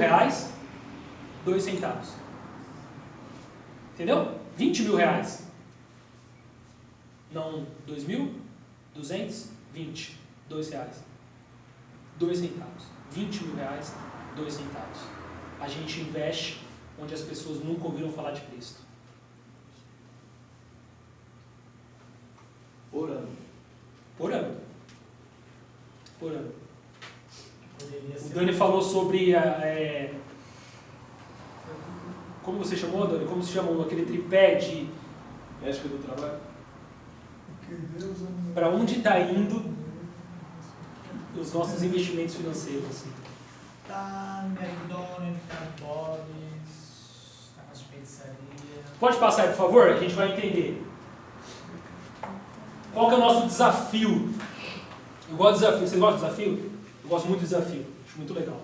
2 centavos. Entendeu? R$20 mil. Não 2.220, 2 reais. 2 centavos. R$20 mil, 2 centavos. A gente investe onde as pessoas nunca ouviram falar de Cristo. Por ano. Por ano. Por ano. Poderia O ser Dani falou sobre como você chamou, Dani? Como se chamou aquele tripé de... Ética do trabalho. para onde está indo os nossos investimentos financeiros. Assim. Tá no McDonald's, tá no Bob's, tá nas pizzarias. Pode passar aí, por favor? A gente vai entender. Qual que é o nosso desafio? Eu gosto de desafio. Você gosta de desafio? Eu gosto muito de desafio. Acho muito legal.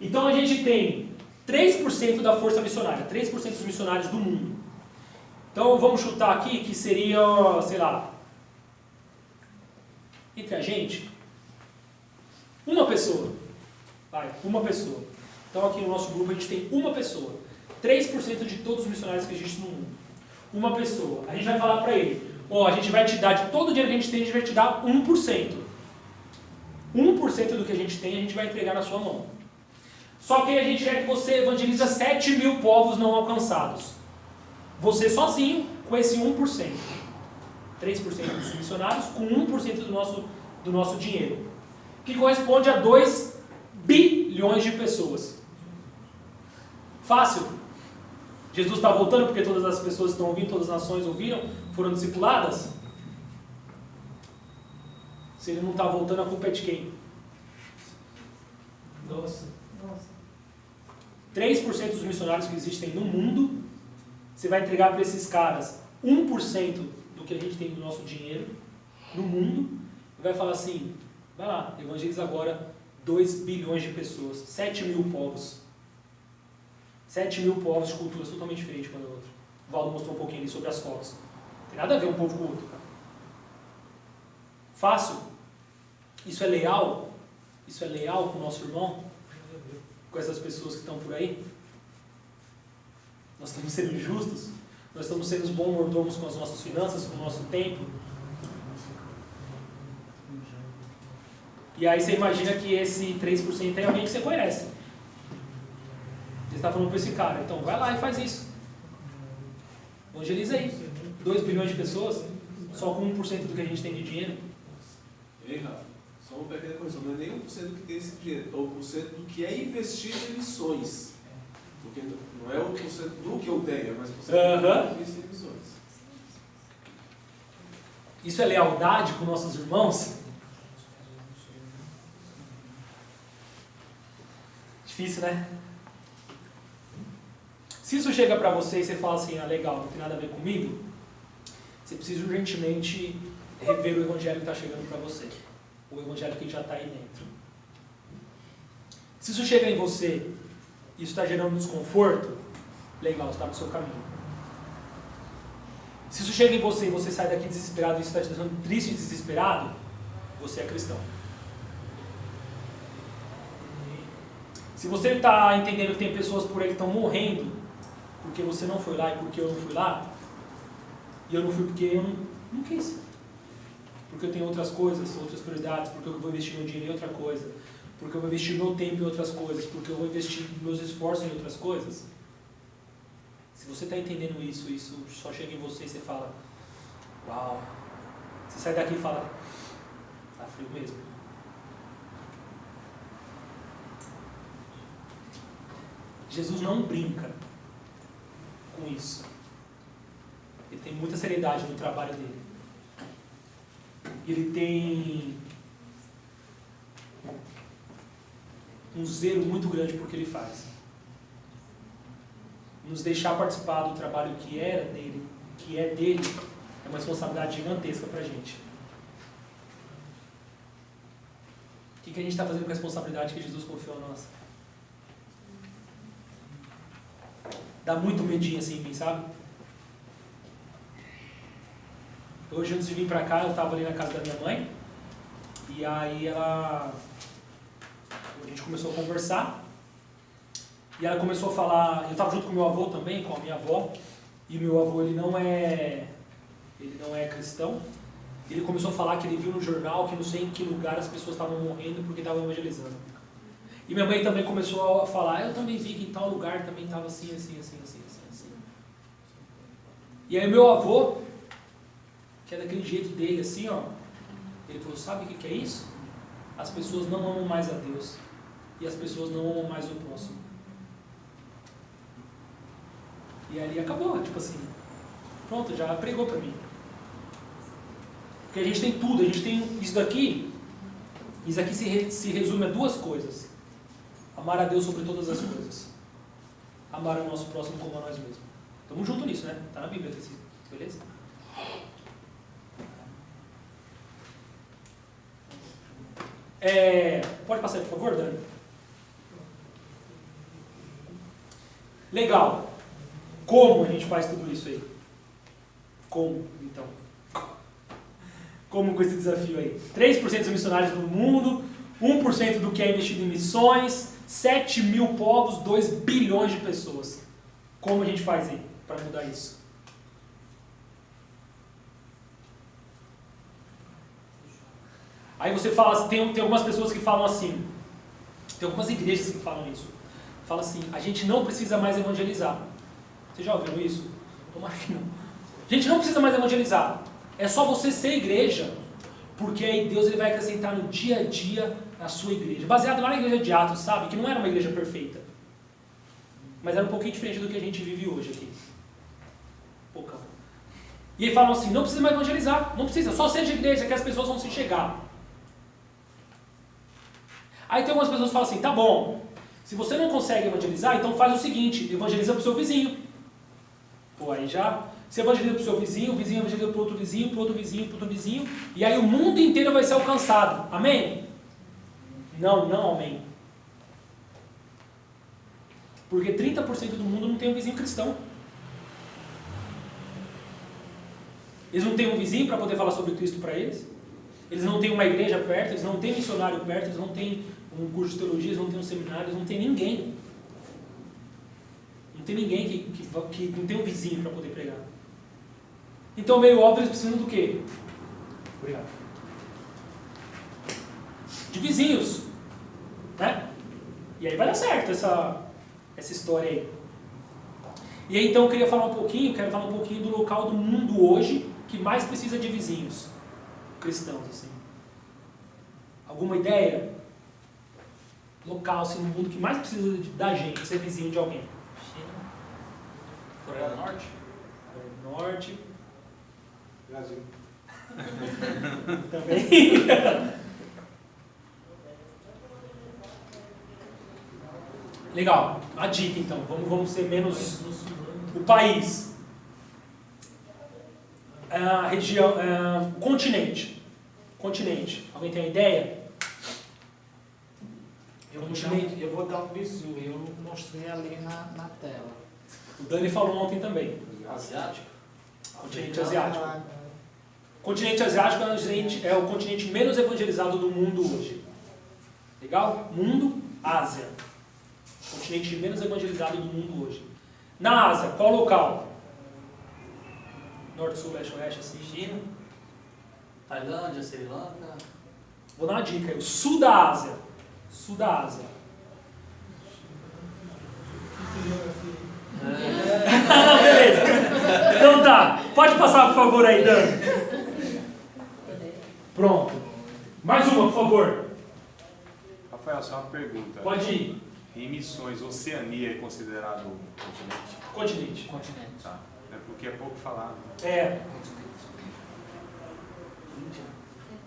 Então a gente tem 3% da força missionária, 3% dos missionários do mundo. Então vamos chutar aqui que seria, sei lá, entre a gente, uma pessoa. Vai, uma pessoa. Então aqui no nosso grupo a gente tem uma pessoa. 3% de todos os missionários que existem no mundo. Uma pessoa. A gente vai falar para ele, ó, a gente vai te dar, de todo o dinheiro que a gente tem, a gente vai te dar 1%. 1% do que a gente tem, a gente vai entregar na sua mão. Só que a gente quer que você evangeliza 7.000 povos não alcançados. Você sozinho, com esse 1%. 3% dos missionários, com 1% do nosso dinheiro. Que corresponde a 2 bilhões de pessoas. Fácil? Jesus está voltando porque todas as pessoas estão ouvindo, todas as nações ouviram, foram discipuladas? Se ele não está voltando, a culpa é de quem? Nossa. 3% dos missionários que existem no mundo, você vai entregar para esses caras 1% do que a gente tem do nosso dinheiro no mundo, e vai falar assim, vai lá, evangeliza agora 2 bilhões de pessoas, 7.000 povos. 7.000 povos de culturas totalmente diferentes uma da outra. O Valdo mostrou um pouquinho ali sobre as fotos. Não tem nada a ver um povo com o outro, cara. Fácil? Isso é leal? Isso é leal com o nosso irmão? Com essas pessoas que estão por aí? Nós estamos sendo justos? Nós estamos sendo bons mordomos com as nossas finanças, com o nosso tempo? E aí você imagina que esse 3% é alguém que você conhece. Você está falando para esse cara, então vai lá e faz isso. Evangeliza aí. 2 bilhões de pessoas, só com 1% do que a gente tem de dinheiro. Ei, Rafa, só uma pequena correção, não é nem 1% que tem esse dinheiro, é 1% do que é investido em missões. Porque não é 1% do que eu tenho, é mais 1% do que é investido em missões. Isso é lealdade com nossos irmãos? Difícil, né? Se isso chega para você e você fala assim, ah, legal, não tem nada a ver comigo, você precisa urgentemente rever o evangelho que está chegando para você. O evangelho que já está aí dentro. Se isso chega em você e isso está gerando desconforto, legal, está no seu caminho. Se isso chega em você e você sai daqui desesperado e isso está te deixando triste e desesperado, você é cristão. Se você está entendendo que tem pessoas por aí que estão morrendo porque você não foi lá e porque eu não fui lá, e eu não fui porque eu não quis, porque eu tenho outras coisas, outras prioridades, porque eu vou investir meu dinheiro em outra coisa, porque eu vou investir meu tempo em outras coisas, porque eu vou investir meus esforços em outras coisas. Se você está entendendo isso, isso só chega em você e você fala, uau, você sai daqui e fala, tá frio mesmo. Jesus não brinca com isso. Ele tem muita seriedade no trabalho dele. Ele tem um zelo muito grande por que ele faz. Nos deixar participar do trabalho que era dele, que é dele, é uma responsabilidade gigantesca para a gente. O que a gente está fazendo com a responsabilidade que Jesus confiou a nós? Dá muito medinho assim em mim, sabe? Hoje, antes de vir pra cá, eu estava ali na casa da minha mãe. E aí a gente começou a conversar. E ela começou a falar... Eu estava junto com o meu avô também, com a minha avó. E meu avô, ele não é cristão. Ele começou a falar que ele viu no jornal que não sei em que lugar as pessoas estavam morrendo porque estavam evangelizando. E minha mãe também começou a falar, eu também vi que em tal lugar também estava assim. E aí meu avô, que é daquele jeito dele, assim, ó, ele falou, sabe o que é isso? As pessoas não amam mais a Deus. E as pessoas não amam mais o próximo. E ali acabou, tipo assim, pronto, já pregou pra mim. Porque a gente tem tudo, a gente tem isso daqui se resume a duas coisas. Amar a Deus sobre todas as coisas. Amar o nosso próximo como a nós mesmos. Estamos juntos nisso, né? Está na Bíblia, beleza? Pode passar aí, por favor, Dani? Legal. Como a gente faz tudo isso aí? Como, então? Como com esse desafio aí? 3% dos missionários do mundo, 1% do que é investido em missões, 7 mil povos, 2 bilhões de pessoas. Como a gente faz aí para mudar isso? Aí você fala, tem algumas pessoas que falam assim, tem algumas igrejas que falam isso. Fala assim, a gente não precisa mais evangelizar. Vocês já ouviram isso? Tomara que não. A gente não precisa mais evangelizar. É só você ser igreja, porque aí Deus ele vai acrescentar no dia a dia a sua igreja. Baseado lá na igreja de Atos, sabe? Que não era uma igreja perfeita. Mas era um pouquinho diferente do que a gente vive hoje aqui. Poucão. E aí falam assim, não precisa mais evangelizar. Não precisa, só seja igreja que as pessoas vão se chegar. Aí tem algumas pessoas que falam assim, tá bom, se você não consegue evangelizar, então faz o seguinte, evangeliza para o seu vizinho. Pô, aí já, você evangeliza para o seu vizinho, o vizinho evangeliza para o outro vizinho, para o outro vizinho, para o outro vizinho, e aí o mundo inteiro vai ser alcançado. Amém? Não, não amém. Porque 30% do mundo não tem um vizinho cristão. Eles não têm um vizinho para poder falar sobre Cristo para eles. Eles não têm uma igreja perto, eles não têm missionário perto, eles não têm um curso de teologia, eles não têm um seminário, eles não têm ninguém. Não tem ninguém que não tem um vizinho para poder pregar. Então, meio óbvio, eles precisam do quê? Obrigado. De vizinhos. Né? E aí vai dar certo essa história aí. E aí, então, eu quero falar um pouquinho do local do mundo hoje que mais precisa de vizinhos cristãos, assim. Alguma ideia? Local, assim, no mundo que mais precisa da gente, ser vizinho de alguém. China. Coreia do Norte. Coreia do Norte. Brasil. Também. Legal. A dica, então. Vamos ser menos... O país. A região... Continente. Continente. Alguém tem uma ideia? Eu vou dar um bisu, eu mostrei ali na tela. O Dani falou ontem também. Asiático? Continente asiático. Continente asiático é o continente menos evangelizado do mundo hoje. Legal? Mundo, Ásia. Continente menos evangelizado do mundo hoje. Na Ásia, qual local? Norte, Sul, Leste, Oeste, assim. China. Tailândia, Sri Lanka. Vou dar uma dica aí. O Sul da Ásia. Sul da Ásia. Não, beleza. Então tá. Pode passar, por favor, aí, Dani. Pronto. Mais uma, por favor. Rafael, só uma pergunta. Pode ir. Em missões, Oceania é considerado continente? Continente. Tá. É porque é pouco falado. É.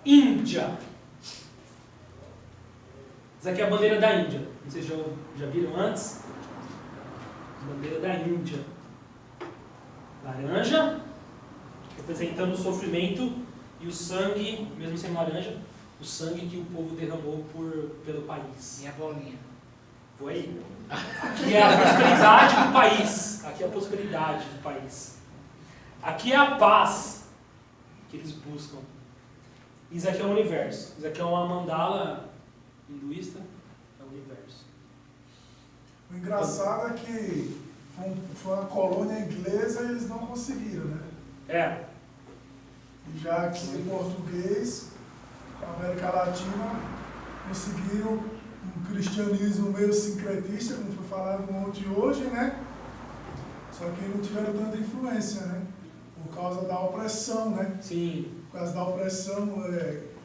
Índia. Essa aqui é a bandeira da Índia. Não sei se já viram antes. Bandeira da Índia. Laranja, representando o sofrimento e o sangue, mesmo sendo laranja, o sangue que o povo derramou pelo país. Minha bolinha. Foi aí. Aqui é a prosperidade do país. Aqui é a prosperidade do país. Aqui é a paz que eles buscam. Isso aqui é o universo. Isso aqui é uma mandala hinduísta. É o universo. O engraçado é que foi uma colônia inglesa e eles não conseguiram, né? É. E já que o português, a América Latina, conseguiram um cristianismo meio sincretista, como foi falado ontem hoje, né? Só que não tiveram tanta influência, né? Por causa da opressão, né? Sim. Por causa da opressão,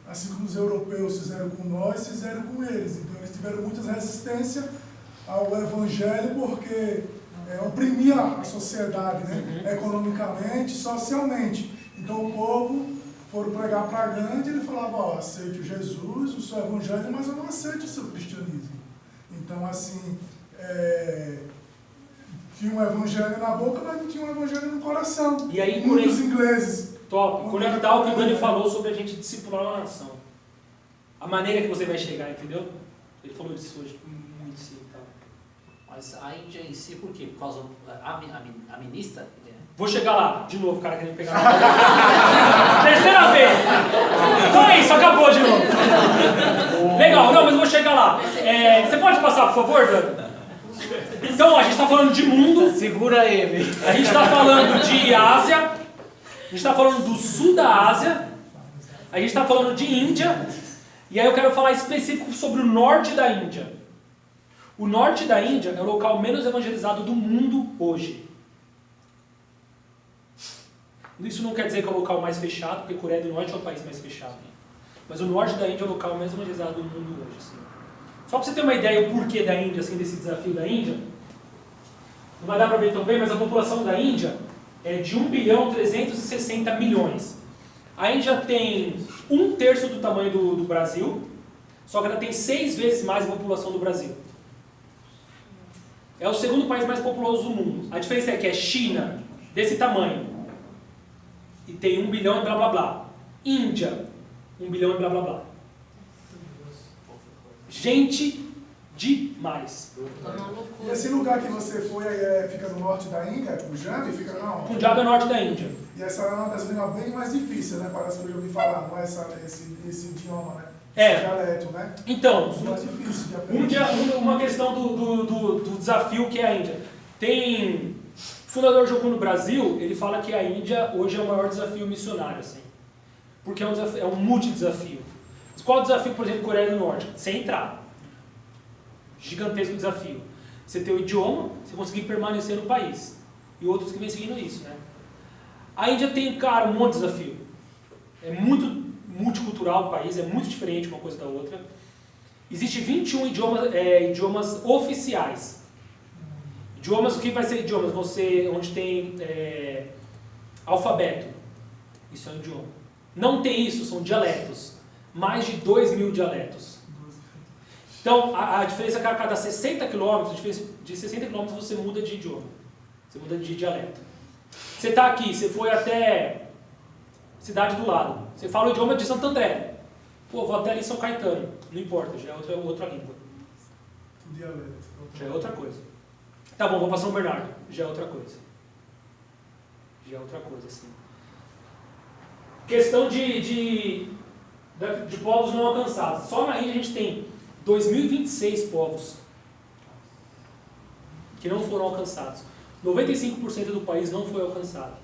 assim como os europeus fizeram com nós, fizeram com eles. Então eles tiveram muita resistência ao evangelho porque oprimia a sociedade, né? Economicamente, socialmente. Então o povo foram pregar para Gandhi, ele falava, ó, aceite o Jesus, o seu evangelho, mas eu não aceito o seu cristianismo. Então, assim, tinha um evangelho na boca, mas não tinha um evangelho no coração. E aí, muitos ingleses. Top, conectar o que o Dani falou sobre a gente discipular uma nação. A maneira que você vai chegar, entendeu? Ele falou disso hoje, muito sim. Tá? Mas a Índia em si, por quê? Por causa a ministra? Vou chegar lá, de novo, o cara querendo pegar terceira vez! Então é isso, acabou de novo. Legal, não, mas eu vou chegar lá. Você pode passar, por favor, Dani? Então, a gente está falando de mundo. Segura ele. A gente está falando de Ásia. A gente está falando do sul da Ásia. A gente está falando de Índia. E aí eu quero falar específico sobre o norte da Índia. O norte da Índia é o local menos evangelizado do mundo hoje. Isso não quer dizer que é o local mais fechado, porque a Coreia do Norte é o país mais fechado. Mas o norte da Índia é o local menos evangelizado do mundo hoje. Assim. Só para você ter uma ideia do porquê da Índia, assim, desse desafio da Índia, não vai dar para ver tão bem, mas a população da Índia é de 1.360 bilhões. A Índia tem 1/3 do tamanho do Brasil, só que ela tem 6 vezes mais a população do Brasil. É o segundo país mais populoso do mundo. A diferença é que é China, desse tamanho, e tem 1 bilhão e blá blá blá. Índia, 1 bilhão e blá blá blá. Gente demais. E esse lugar que você foi fica no norte da Índia, o Punjab, fica não? Punjab é o norte da Índia. E essa é uma das línguas bem mais difíceis, né? Parece que eu já ouvi falar, não é esse idioma, né? Esse dialeto, né? Então, mais difícil de aprender. uma questão do desafio que é a Índia. Tem o fundador Jocum no Brasil, ele fala que a Índia hoje é o maior desafio missionário, assim. Porque é um multi-desafio. Qual o desafio, por exemplo, Coreia do Norte? Você entrar. Gigantesco desafio. Você ter o idioma, você conseguir permanecer no país. E outros que vêm seguindo isso, né? A Índia tem, cara, um monte de desafio. É muito multicultural o país, é muito diferente uma coisa da outra. Existem 21 idiomas oficiais. Idiomas, o que vai ser idiomas? Onde tem alfabeto. Isso é um idioma. Não tem isso, são dialetos. Mais de 2.000 dialetos. Então, a diferença é que a cada 60 quilômetros, de 60 quilômetros você muda de idioma. Você muda de dialeto. Você está aqui, você foi até cidade do lado. Você fala o idioma de Santo André. Pô, vou até ali São Caetano. Não importa, já é outra língua. Dialeto. Já é outra coisa. Tá bom, vou para São Bernardo. Já é outra coisa. Já é outra coisa, assim. Questão de povos não alcançados. Só na Índia a gente tem 2026 povos que não foram alcançados. 95% do país não foi alcançado.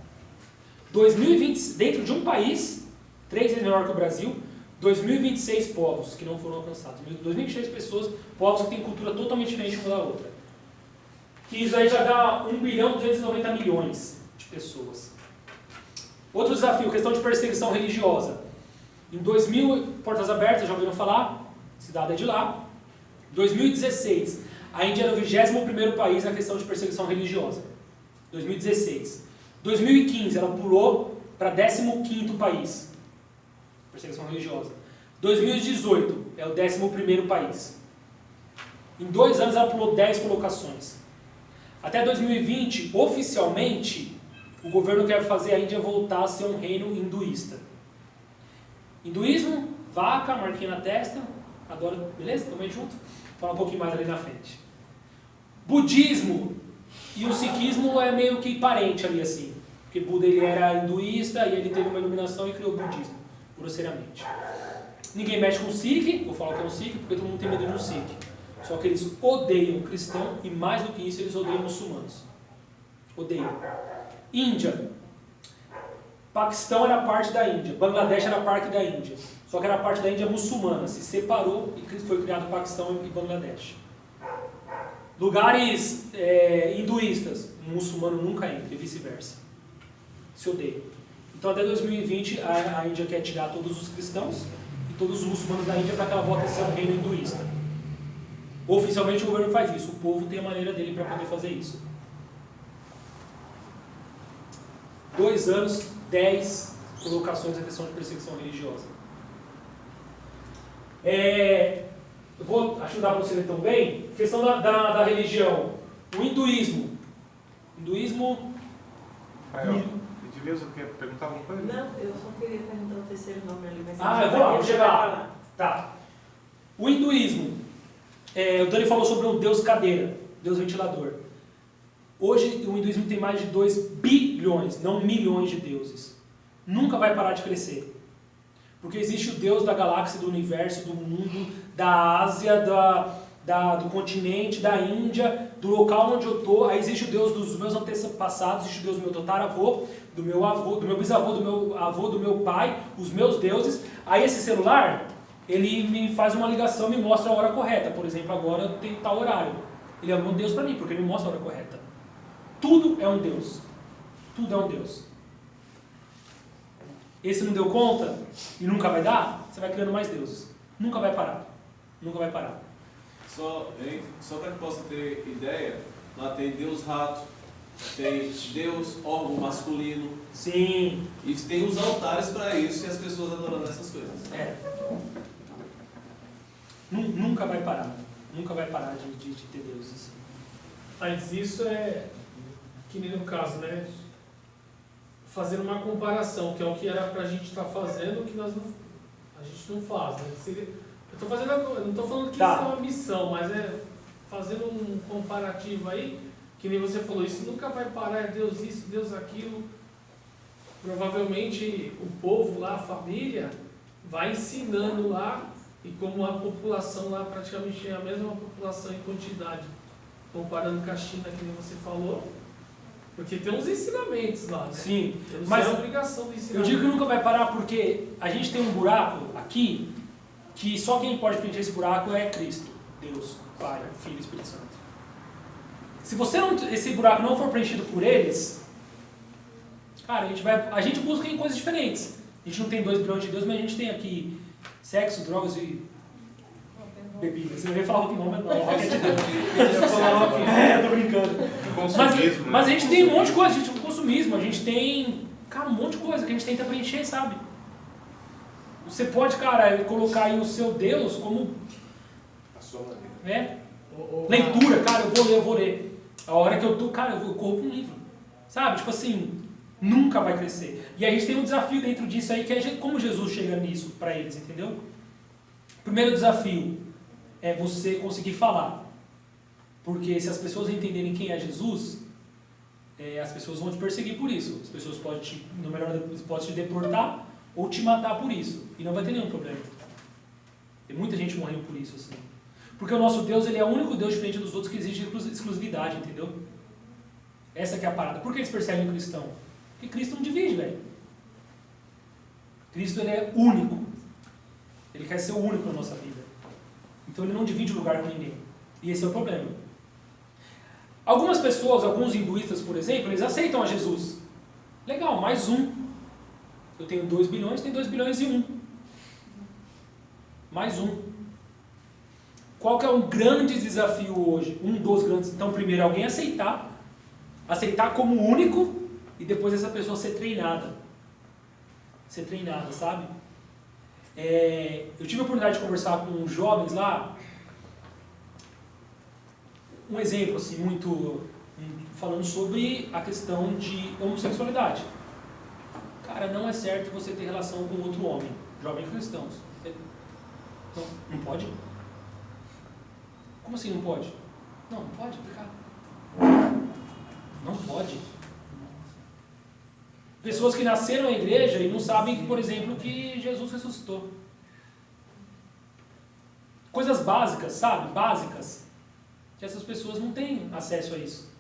2020, dentro de um país, 3 vezes menor que o Brasil, 2026 povos que não foram alcançados. 2026 pessoas, povos que têm cultura totalmente diferente uma da outra. Que isso aí já dá 1.290 bilhões de pessoas. Outro desafio, questão de perseguição religiosa. Em 2000, Portas Abertas, já ouviram falar? Cidade é de lá. 2016, a Índia era o 21º país na questão de perseguição religiosa. 2016. 2015, ela pulou para 15º país. Perseguição religiosa. 2018, é o 11º país. Em 2 anos ela pulou 10 colocações. Até 2020, oficialmente, o governo quer fazer a Índia voltar a ser um reino hinduísta. Hinduísmo, vaca, marquinha na testa, adora, beleza? Também junto? Vou falar um pouquinho mais ali na frente. Budismo e o sikhismo é meio que parente ali assim. Porque Buda ele era hinduísta e ele teve uma iluminação e criou o budismo, grosseiramente. Ninguém mexe com o Sikh, vou falar que é um Sikh porque todo mundo tem medo de um Sikh. Só que eles odeiam cristão e mais do que isso eles odeiam muçulmanos. Odeiam. Índia. Paquistão era parte da Índia, Bangladesh era parte da Índia. Só que era parte da Índia muçulmana, se separou e foi criado o Paquistão e Bangladesh. Lugares hinduístas, um muçulmano nunca entra e vice-versa. Se odeiam. Então até 2020 a Índia quer tirar todos os cristãos e todos os muçulmanos da Índia para que ela volte a ser um reino hinduísta. Oficialmente o governo faz isso, o povo tem a maneira dele para poder fazer isso. 2 anos, 10 colocações na questão de perseguição religiosa. Eu vou ajudar para você ler também, questão da religião. O hinduísmo. Rafael, Edileuza quer perguntar alguma coisa? Não, eu só queria perguntar o terceiro nome ali, mas... Eu vou lá, vou chegar lá. Tá. O hinduísmo. O Dani falou sobre o deus cadeira, deus ventilador. Hoje o hinduísmo tem mais de 2 bilhões, não milhões de deuses. Nunca vai parar de crescer. Porque existe o Deus da galáxia, do universo, do mundo, da Ásia, do continente, da Índia, do local onde eu estou. Aí existe o Deus dos meus antepassados, existe o Deus do meu tataravô, do meu avô, do meu bisavô, do meu avô, do meu pai, os meus deuses. Aí esse celular, ele me faz uma ligação, me mostra a hora correta. Por exemplo, agora tem tal horário. Ele é um Deus para mim, porque ele me mostra a hora correta. Tudo é um Deus. Tudo é um Deus. Esse não deu conta e nunca vai dar, você vai criando mais deuses. Nunca vai parar. Nunca vai parar. Só para que possa ter ideia, lá tem Deus rato, tem Deus órgão masculino. Sim. E tem os altares para isso e as pessoas adorando essas coisas. Nunca vai parar. Nunca vai parar de ter deuses assim. Mas isso é, que nem no caso, né? Fazendo uma comparação, que é o que era pra gente estar fazendo, que a gente não faz, né? Eu não estou falando que isso é uma missão, mas é fazendo um comparativo aí, que nem você falou, isso nunca vai parar, é Deus isso, Deus aquilo. Provavelmente o povo lá, a família, vai ensinando lá, e como a população lá praticamente é a mesma população em quantidade, comparando com a China, que nem você falou, porque tem uns ensinamentos lá, né? Sim, mas é a obrigação de ensinar. Eu digo que nunca vai parar porque a gente tem um buraco aqui que só quem pode preencher esse buraco é Cristo, Deus, Pai, Filho e Espírito Santo. Se esse buraco não for preenchido por eles, cara, a gente busca em coisas diferentes. A gente não tem 2 bilhões de Deus, mas a gente tem aqui sexo, drogas e bebidas. Eu ia falar rock não, mas não, rock é de Deus. Tô brincando. Mas a gente tem um monte de coisa, a gente tem consumismo, a gente tem, cara, um monte de coisa que a gente tenta preencher, sabe? Você pode, cara, colocar aí o seu Deus como... A sua maneira. Né? Leitura, cara, eu vou ler. A hora que eu tô, cara, eu corro para um livro. Sabe? Tipo assim, nunca vai crescer. E a gente tem um desafio dentro disso aí, que é como Jesus chega nisso para eles, entendeu? O primeiro desafio é você conseguir falar. Porque se as pessoas entenderem quem é Jesus, as pessoas vão te perseguir por isso. As pessoas podem te deportar ou te matar por isso. E não vai ter nenhum problema. Tem muita gente morrendo por isso, assim. Porque o nosso Deus, ele é o único Deus diferente dos outros que exige exclusividade, entendeu? Essa que é a parada. Por que eles perseguem o cristão? Porque Cristo não divide, velho. Cristo, ele é único. Ele quer ser o único na nossa vida. Então ele não divide o lugar com ninguém. E esse é o problema. Algumas pessoas, alguns hinduístas, por exemplo, eles aceitam a Jesus. Legal, mais um. Eu tenho 2 bilhões, tem 2 bilhões e 1. Mais um. Qual que é um grande desafio hoje? Um dos grandes. Então, primeiro, alguém aceitar como único, e depois essa pessoa ser treinada. Ser treinada, sabe? Eu tive a oportunidade de conversar com jovens lá. Um exemplo, assim, falando sobre a questão de homossexualidade. Cara, não é certo você ter relação com outro homem. Jovens cristãos. Não pode? Como assim não pode? Não pode, cara. Não pode. Pessoas que nasceram na igreja e não sabem, por exemplo, que Jesus ressuscitou. Coisas básicas, sabe? Básicas. Que essas pessoas não têm acesso a isso.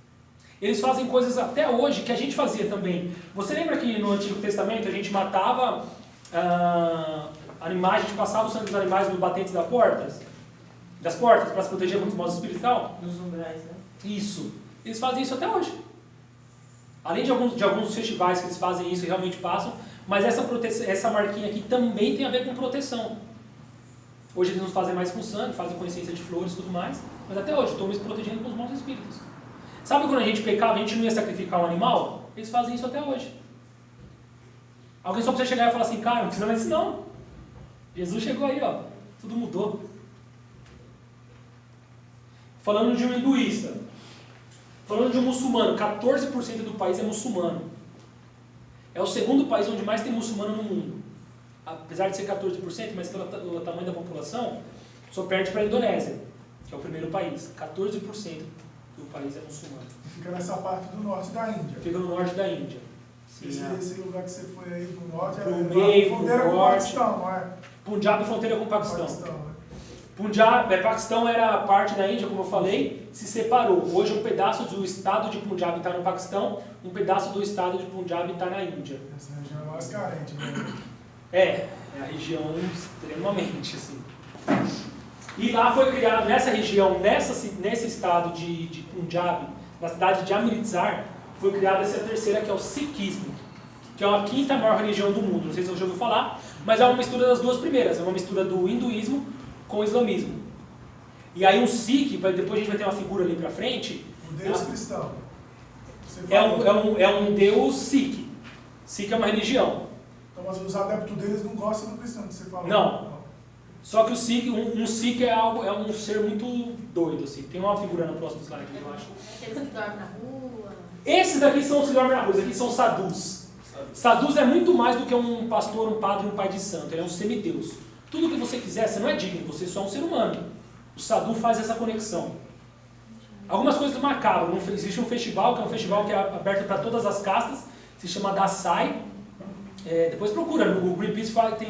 Eles fazem coisas até hoje que a gente fazia também. Você lembra que no Antigo Testamento a gente matava animais, a gente passava o sangue dos animais nos batentes das portas para se proteger contra os maus espíritos e tal? Nos umbrais, né? Isso. Eles fazem isso até hoje. Além de alguns festivais que eles fazem isso e realmente passam, mas essa marquinha aqui também tem a ver com proteção. Hoje eles não fazem mais com sangue, fazem com essência de flores e tudo mais, mas até hoje estão me protegendo com os maus espíritos. Sabe quando a gente pecava, a gente não ia sacrificar um animal? Eles fazem isso até hoje. Alguém só precisa chegar e falar assim, cara, não precisa mais disso não. Jesus chegou aí, ó, tudo mudou. Falando de um hinduísta, falando de um muçulmano, 14% do país é muçulmano. É o segundo país onde mais tem muçulmano no mundo. Apesar de ser 14%, mas pelo tamanho da população, só perde para a Indonésia, que é o primeiro país. 14% do país é muçulmano. Fica nessa parte do norte da Índia. Fica no norte da Índia. Esse lugar que você foi aí do norte Pro é meio, fronteira pro com o norte. Paquistão, não é? Punjab é fronteira com o Paquistão. Né? Punjab, Paquistão era parte da Índia, como eu falei, se separou. Hoje um pedaço do estado de Punjab está no Paquistão, um pedaço do estado de Punjab está na Índia. Essa região é mais carente, né? É a região extremamente, assim. E lá foi criado, nessa região, nesse estado de Punjab, na cidade de Amritsar, foi criada essa terceira, que é o Sikhismo, que é a quinta maior religião do mundo. Não sei se você já ouviu falar, mas é uma mistura das duas primeiras. É uma mistura do hinduísmo com o islamismo. E aí um Sikh, depois a gente vai ter uma figura ali pra frente. O Deus cristão. É um Deus Sikh. Sikh é uma religião. Então, mas os adeptos deles não gostam do cristão que você falou. Não. Só que o Sikh, um Sikh é um ser muito doido, assim. Tem uma figura no próximo slide, eu acho. Aqueles que dormem na rua. Esses daqui são os que dormem na rua, esses aqui são sadhus. Sadhus é muito mais do que um pastor, um padre, um pai de santo. Ele é um semideus. Tudo que você quiser, você não é digno, você só é um ser humano. O sadhu faz essa conexão. Algumas coisas macabras. Existe um festival, que é um festival que é aberto para todas as castas, se chama Dasai. Depois procura, no Greenpeace fala que tem